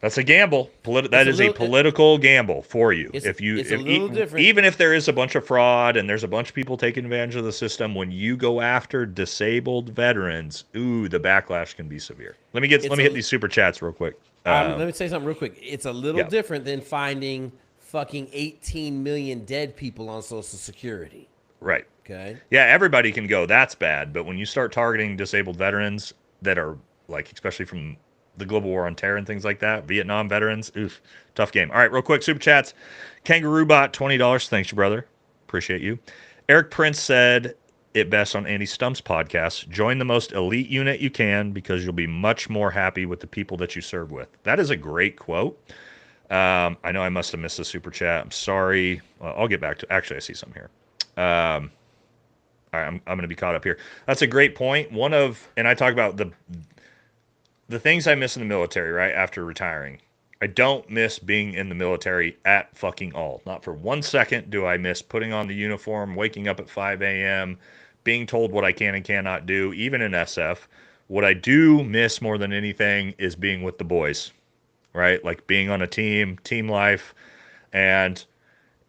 that's a gamble. That is a political gamble for you. It's a little different. Even if there is a bunch of fraud and there's a bunch of people taking advantage of the system, when you go after disabled veterans, the backlash can be severe. Let me hit these super chats real quick. Let me say something real quick. It's a little different than finding fucking 18 million dead people on Social Security. Right. Okay. Yeah, everybody can go, that's bad. But when you start targeting disabled veterans that are, like, especially from the global war on terror and things like that, Vietnam veterans, tough game. All right, real quick, super chats. Kangaroo Bot, $20. Thanks, your brother. Appreciate you. Eric Prince said it best on Andy Stump's podcast: join the most elite unit you can, because you'll be much more happy with the people that you serve with. That is a great quote. I know I must have missed the super chat. I'm sorry. Well, I'll get back to. Actually, I see some here. All right, I'm going to be caught up here. That's a great point. And I talk about the things I miss in the military. Right after retiring, I don't miss being in the military at fucking all. Not for 1 second do I miss putting on the uniform, waking up at 5 a.m., being told what I can and cannot do, even in SF. What I do miss more than anything is being with the boys. Right? Like being on a team life. And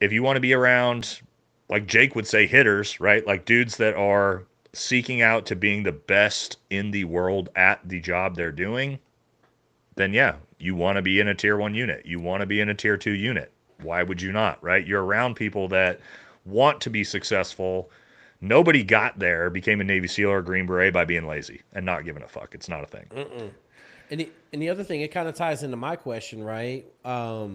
if you want to be around, like Jake would say, hitters, right? Like dudes that are seeking out to being the best in the world at the job they're doing, then yeah, you want to be in a tier 1 unit. You want to be in a tier 2 unit. Why would you not, right? You're around people that want to be successful. Nobody got there, became a Navy SEAL or a Green Beret by being lazy and not giving a fuck. It's not a thing. Mm-mm. And the other thing, it kind of ties into my question, right? I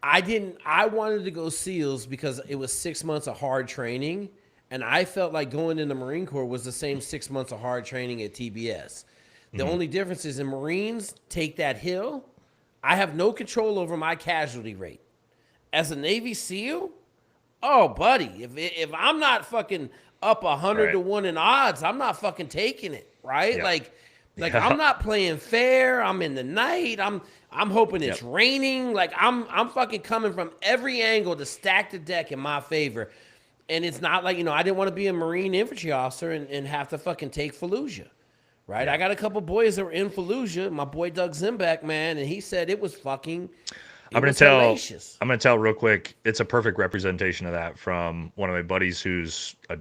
wanted to go SEALs because it was 6 months of hard training, and I felt like going in the Marine Corps was the same 6 months of hard training at TBS. The only difference is in Marines take that hill. I have no control over my casualty rate. As a Navy SEAL, oh, buddy, if I'm not fucking up 100 to 1 in odds, I'm not fucking taking it, right? Yeah. Like I'm not playing fair. I'm in the night. I'm hoping it's raining. Like I'm fucking coming from every angle to stack the deck in my favor. And it's not like, I didn't want to be a Marine infantry officer and have to fucking take Fallujah. Right? Yeah. I got a couple boys that were in Fallujah. My boy Doug Zimbeck, man, and he said it was fucking I'm going to tell real quick. It's a perfect representation of that from one of my buddies who's a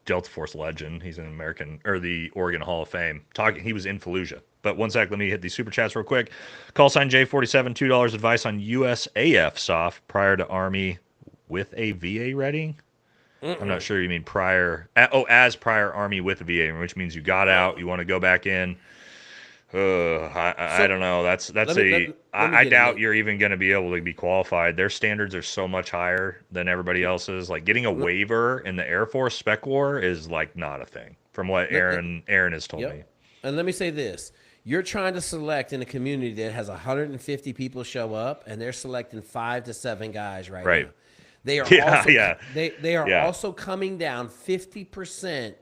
Delta Force legend. He's an the Oregon Hall of Fame. He was in Fallujah. But one sec, let me hit these super chats real quick. Call sign J47, $2 advice on USAF SOF prior to Army with a VA rating. I'm not sure you mean as prior Army with a VA, which means you got out, you want to go back in. I don't know. I doubt you're even going to be able to be qualified. Their standards are so much higher than everybody else's. Like getting a waiver in the Air Force Spec War is like not a thing, from what Aaron has told me. And let me say this. You're trying to select in a community that has 150 people show up, and they're selecting 5 to 7 guys right now. They are also coming down 50%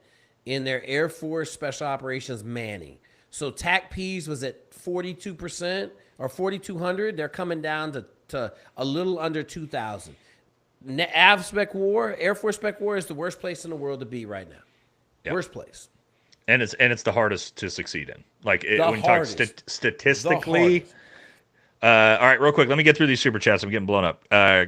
in their Air Force Special Operations manning. So TACPs was at 42% or 4,200. They're coming down to a little under 2,000. AV Spec War, Air Force Spec War is the worst place in the world to be right now. Yep. Worst place. And it's the hardest to succeed in. Like when you talk statistically. All right, real quick, let me get through these super chats. I'm getting blown up.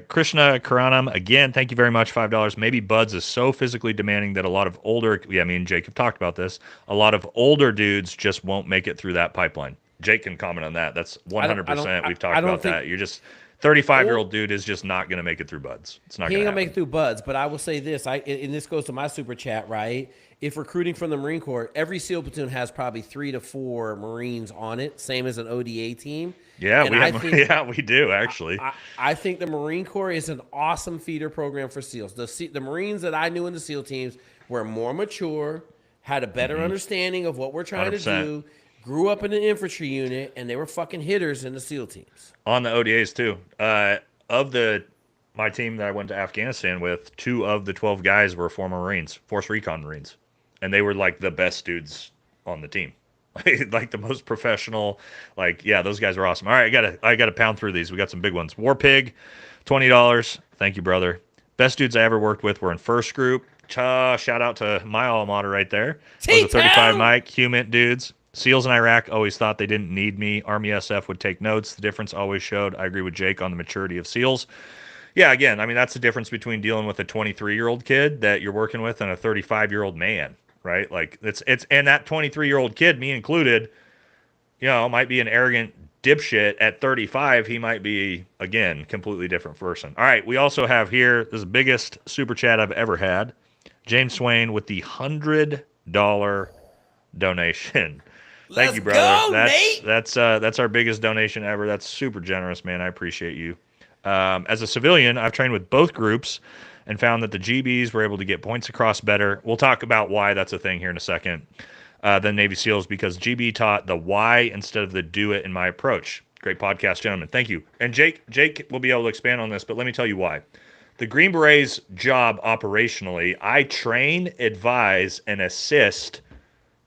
Krishna Karanam, again, thank you very much, $5. Maybe Buds is so physically demanding that a lot of older, me and Jake have talked about this, a lot of older dudes just won't make it through that pipeline. Jake can comment on that. That's 100%. We've talked about that. You're just 35-year-old dude is just not going to make it through Buds. It's not. He ain't gonna make it through Buds. But I will say this. And this goes to my super chat, right? If recruiting from the Marine Corps, every SEAL platoon has probably 3 to 4 Marines on it, same as an ODA team. Yeah, we do actually. I think the Marine Corps is an awesome feeder program for SEAls. The Marines that I knew in the SEAL teams were more mature, had a better understanding of what we're trying 100%. To do, grew up in an infantry unit, and they were fucking hitters in the SEAL teams. On the ODAs, too. My team that I went to Afghanistan with, 2 of the 12 guys were former Marines, Force Recon Marines. And they were, like, the best dudes on the team. Like, the most professional. Like, yeah, those guys were awesome. All right, I gotta pound through these. We got some big ones. War Pig, $20. Thank you, brother. Best dudes I ever worked with were in first group. Shout out to my alma mater right there. Was a 35 Mike, Humint dudes. SEALs in Iraq always thought they didn't need me. Army SF would take notes. The difference always showed. I agree with Jake on the maturity of SEALs. Yeah, again, I mean, that's the difference between dealing with a 23-year-old kid that you're working with and a 35-year-old man, right? Like, it's and that 23-year-old kid, me included, might be an arrogant dipshit. At 35, he might be, again, completely different person. All right, we also have here, this is the biggest super chat I've ever had. James Swain with the $100 donation. Thank you, brother. That's our biggest donation ever. That's super generous, man. I appreciate you. As a civilian, I've trained with both groups and found that the GBs were able to get points across better. We'll talk about why that's a thing here in a second. Than Navy SEALs, because GB taught the why instead of the do it in my approach. Great podcast, gentlemen. Thank you. And Jake will be able to expand on this, but let me tell you why. The Green Berets' job operationally, I train, advise, and assist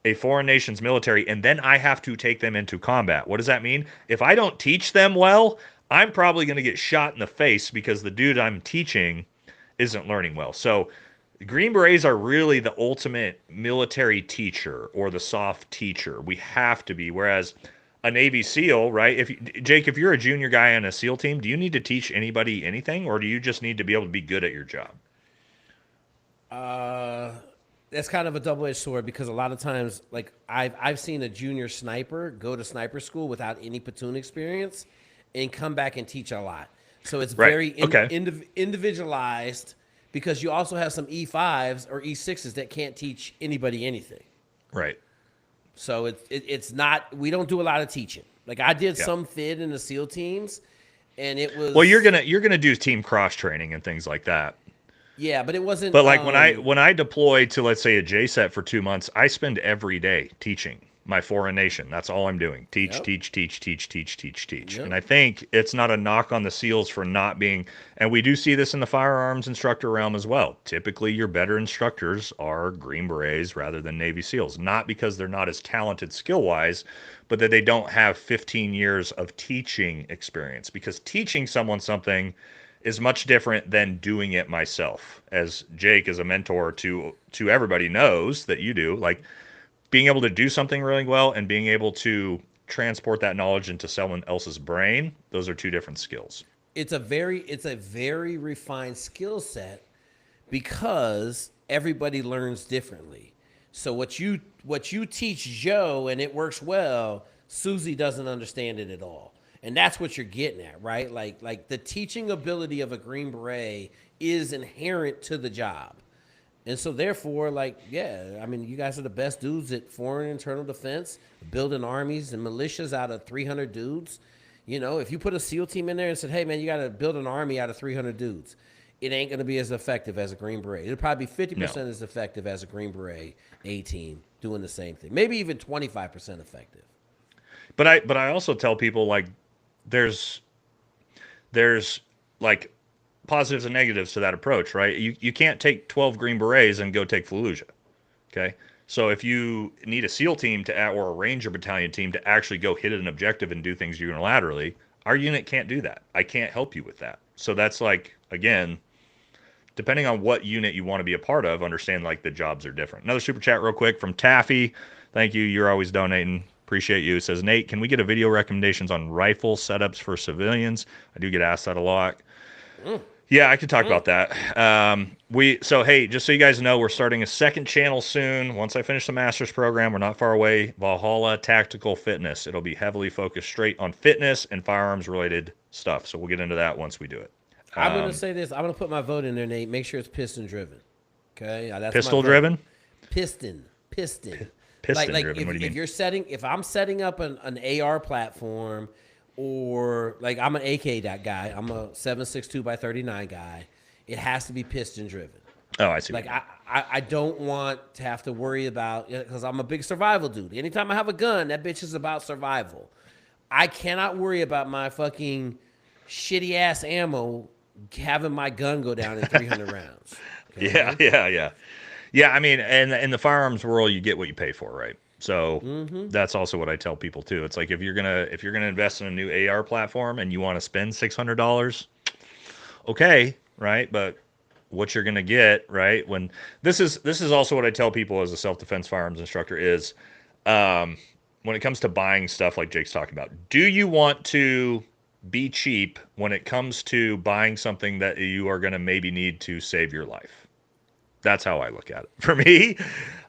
a foreign nation's military, and then I have to take them into combat. What does that mean? If I don't teach them well, I'm probably going to get shot in the face because the dude I'm teaching isn't learning well. So Green Berets are really the ultimate military teacher or the soft teacher. We have to be. Whereas a Navy SEAL, right? Jake, if you're a junior guy on a SEAL team, do you need to teach anybody anything, or do you just need to be able to be good at your job? That's kind of a double-edged sword, because a lot of times, like, I've seen a junior sniper go to sniper school without any platoon experience and come back and teach a lot. So it's very individualized, because you also have some E5s or E6s that can't teach anybody anything. Right. So it's not, we don't do a lot of teaching. Like, I did some FID in the SEAL teams, and it was... Well, you're gonna do team cross training and things like that. Yeah, but it wasn't... But like when I deploy to, let's say, a JSET for 2 months, I spend every day teaching my foreign nation. That's all I'm doing. Teach. Yep. And I think it's not a knock on the SEALs for not being, and we do see this in the firearms instructor realm as well. Typically, your better instructors are Green Berets rather than Navy SEALs. Not because they're not as talented skill-wise, but that they don't have 15 years of teaching experience. Because teaching someone something is much different than doing it myself. As Jake, as a mentor to everybody, knows that you do. Like, being able to do something really well and being able to transport that knowledge into someone else's brain, those are two different skills. It's a very refined skill set, because everybody learns differently. So what you teach Joe and it works well, Susie doesn't understand it at all. And that's what you're getting at, right? Like the teaching ability of a Green Beret is inherent to the job. And so therefore, I mean, you guys are the best dudes at foreign internal defense, building armies and militias out of 300 dudes. If you put a SEAL team in there and said, hey, man, you got to build an army out of 300 dudes, it ain't going to be as effective as a Green Beret. It'll probably be 50% as effective as a Green Beret A team doing the same thing. Maybe even 25% effective. But I also tell people, like, there's like positives and negatives to that approach, right? You can't take 12 Green Berets and go take Fallujah, okay? So if you need a SEAL team or a Ranger battalion team to actually go hit an objective and do things unilaterally, our unit can't do that. I can't help you with that. So that's, like, again, depending on what unit you want to be a part of, understand, like, the jobs are different. Another super chat real quick from Taffy. Thank you. You're always donating. Appreciate you. It says, Nate, can we get a video recommendations on rifle setups for civilians? I do get asked that a lot. Yeah, I could talk about that. Hey, just so you guys know, we're starting a second channel soon. Once I finish the master's program, we're not far away. Valhalla Tactical Fitness. It'll be heavily focused straight on fitness and firearms related stuff. So we'll get into that once we do it. I'm going to say this. I'm going to put my vote in there, Nate. Make sure it's piston driven. Okay. That's pistol driven? Piston. Piston driven. If I'm setting up an AR platform, or like I'm an AK guy, I'm a 7.62 by 39 guy, it has to be piston driven. Oh, I see. Like I don't want to have to worry about, because I'm a big survival dude. Anytime I have a gun, that bitch is about survival. I cannot worry about my fucking shitty ass ammo having my gun go down in 300 rounds. Okay? Yeah. I mean, and in the firearms world, you get what you pay for, right? So that's also what I tell people too. It's like if you're gonna invest in a new AR platform and you want to spend $600, okay, right? But what you're gonna get, right? When this is also what I tell people as a self-defense firearms instructor is, when it comes to buying stuff like Jake's talking about, do you want to be cheap when it comes to buying something that you are going to maybe need to save your life? That's how I look at it. For me,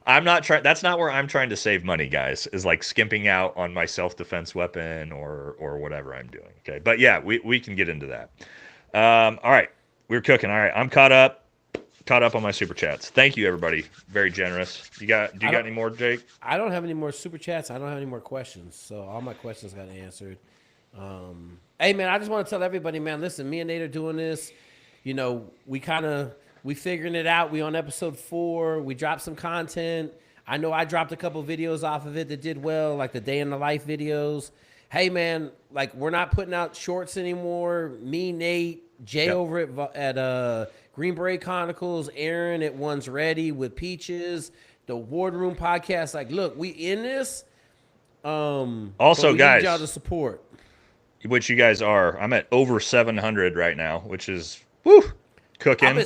I'm not trying. That's not where I'm trying to save money, guys. Is like skimping out on my self-defense weapon or whatever I'm doing. Okay, but yeah, we can get into that. All right, we're cooking. All right, I'm caught up on my super chats. Thank you, everybody. Very generous. Do you got any more, Jake? I don't have any more super chats. I don't have any more questions. So all my questions got answered. Hey man, I just want to tell everybody, man, listen, me and Nate are doing this. You know, we figuring it out. We on episode 4. We dropped some content. I know I dropped a couple videos off of it that did well, like the day in the life videos. Hey man, like we're not putting out shorts anymore. Me, Nate, Jay over at Green Beret Chronicles, Aaron at One's Ready with Peaches, the Wardroom podcast. Like, look, we in this. Also, we guys, need y'all to support. Which you guys are. I'm at over 700 right now, which is cooking. I'm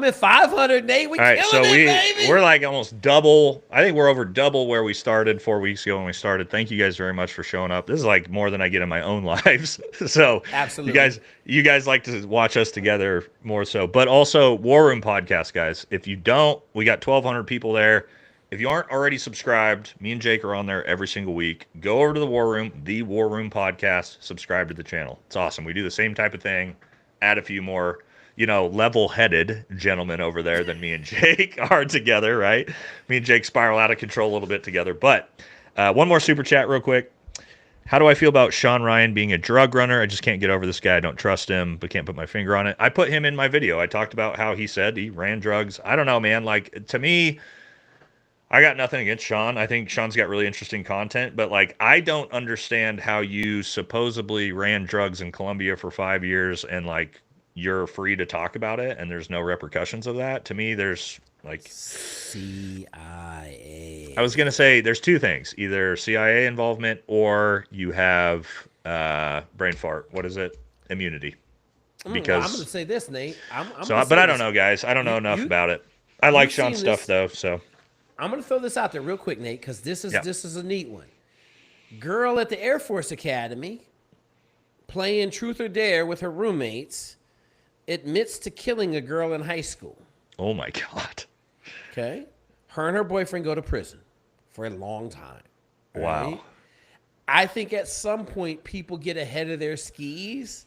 at 500, Nate. We all right, killing it, baby. We're like almost double. I think we're over double where we started 4 weeks ago when we started. Thank you guys very much for showing up. This is like more than I get in my own lives. So absolutely, you guys like to watch us together more so. But also War Room podcast, guys. If you don't, we got 1,200 people there. If you aren't already subscribed, me and Jake are on there every single week. Go over to the War Room podcast, subscribe to the channel. It's awesome. We do the same type of thing, add a few more, level-headed gentlemen over there than me and Jake are together, right? Me and Jake spiral out of control a little bit together. But one more super chat real quick. How do I feel about Sean Ryan being a drug runner? I just can't get over this guy. I don't trust him, but can't put my finger on it. I put him in my video. I talked about how he said he ran drugs. I don't know, man. Like, to me, I got nothing against Sean. I think Sean's got really interesting content, but like I don't understand how you supposedly ran drugs in Colombia for 5 years and like you're free to talk about it and there's no repercussions of that. To me, there's like CIA. I was gonna say there's two things: either CIA involvement or you have brain fart. What is it? Immunity. Because I'm gonna say this, Nate. But I don't know, guys. I don't know enough about it. I like Sean's stuff though, so. I'm going to throw this out there real quick, Nate, because this is a neat one. Girl at the Air Force Academy playing Truth or Dare with her roommates admits to killing a girl in high school. Oh, my God. Okay. Her and her boyfriend go to prison for a long time. Wow. Right? I think at some point people get ahead of their skis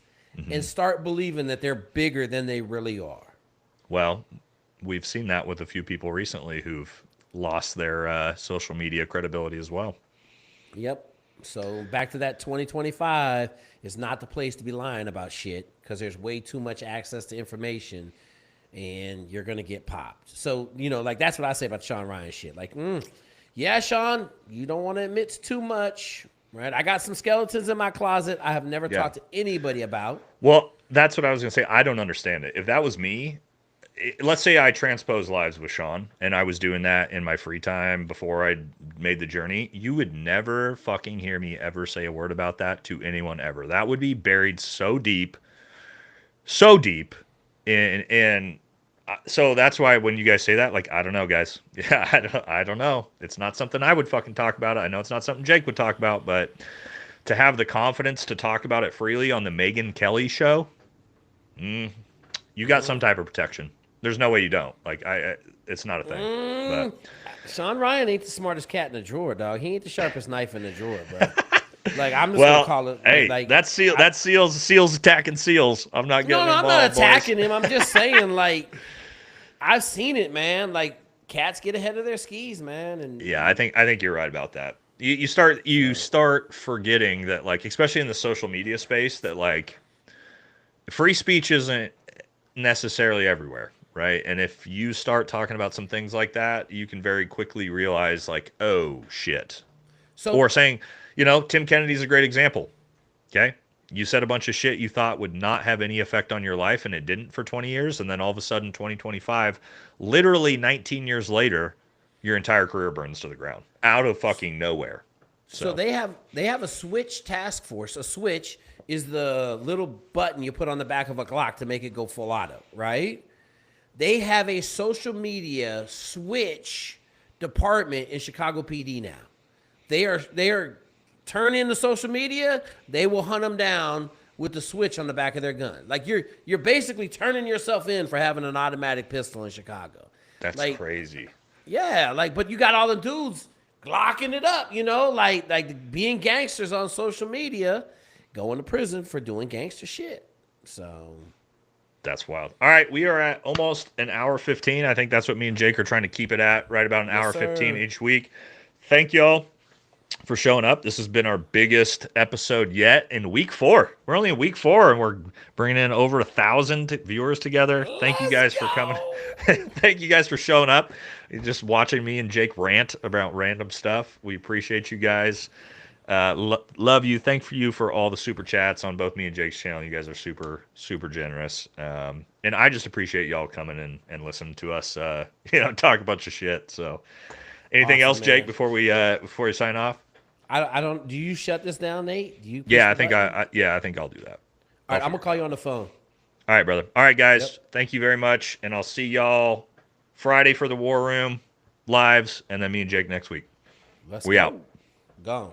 and start believing that they're bigger than they really are. Well, we've seen that with a few people recently who've lost their social media credibility as well. Yep. So back to that 2025 is not the place to be lying about shit because there's way too much access to information and you're going to get popped. So, like that's what I say about Sean Ryan shit. Like, yeah, Sean, you don't want to admit to too much, right? I got some skeletons in my closet I have never talked to anybody about. Well, that's what I was going to say. I don't understand it. If that was me, let's say I transpose lives with Sean and I was doing that in my free time before I made the journey, you would never fucking hear me ever say a word about that to anyone ever. That would be buried so deep in so that's why when you guys say that, like, I don't know, guys. Yeah, I don't know. It's not something I would fucking talk about. I know it's not something Jake would talk about, but to have the confidence to talk about it freely on the Megyn Kelly show, you got some type of protection. There's no way you don't. Like, it's not a thing. But Sean Ryan ain't the smartest cat in the drawer, dog. He ain't the sharpest knife in the drawer, bro. Like, I'm just gonna call it. Hey, like, that's seals attacking seals. I'm not getting involved. I'm not attacking him. I'm just saying, like, I've seen it, man. Like, cats get ahead of their skis, man. And yeah, I think you're right about that. You start forgetting that, like, especially in the social media space, that like free speech isn't necessarily everywhere. right? And if you start talking about some things like that, you can very quickly realize, like, oh, shit. So, or saying, you know, Tim Kennedy's a great example, okay? You said a bunch of shit you thought would not have any effect on your life, and it didn't for 20 years, and then all of a sudden, 2025, literally 19 years later, your entire career burns to the ground, out of fucking nowhere. So they have a switch task force. A switch is the little button you put on the back of a Glock to make it go full auto, right? They have a social media switch department in Chicago PD now. They are turning the social media. They will hunt them down with the switch on the back of their gun. Like you're basically turning yourself in for having an automatic pistol in Chicago. That's like, crazy. Yeah, like, but you got all the dudes glocking it up, you know, like being gangsters on social media, going to prison for doing gangster shit. So that's wild. All right, we are at almost an hour 15. I think that's what me and Jake are trying to keep it at, right about an hour 15 each week. Thank y'all for showing up. This has been our biggest episode yet in week 4. We're only in week 4, and we're bringing in over 1,000 viewers together. Thank you guys for coming. Thank you guys for showing up. Just watching me and Jake rant about random stuff. We appreciate you guys. Love you. Thank you for all the super chats on both me and Jake's channel. You guys are super, super generous. And I just appreciate y'all coming in and listening to us, talk a bunch of shit. So anything else, Jake, before we sign off? I don't. Do you shut this down, Nate? Do you? Yeah, I think I think I'll do that. All right, I'm gonna call you on the phone. All right, brother. All right, guys. Yep. Thank you very much, and I'll see y'all Friday for the War Room lives, and then me and Jake next week. We out. Gone.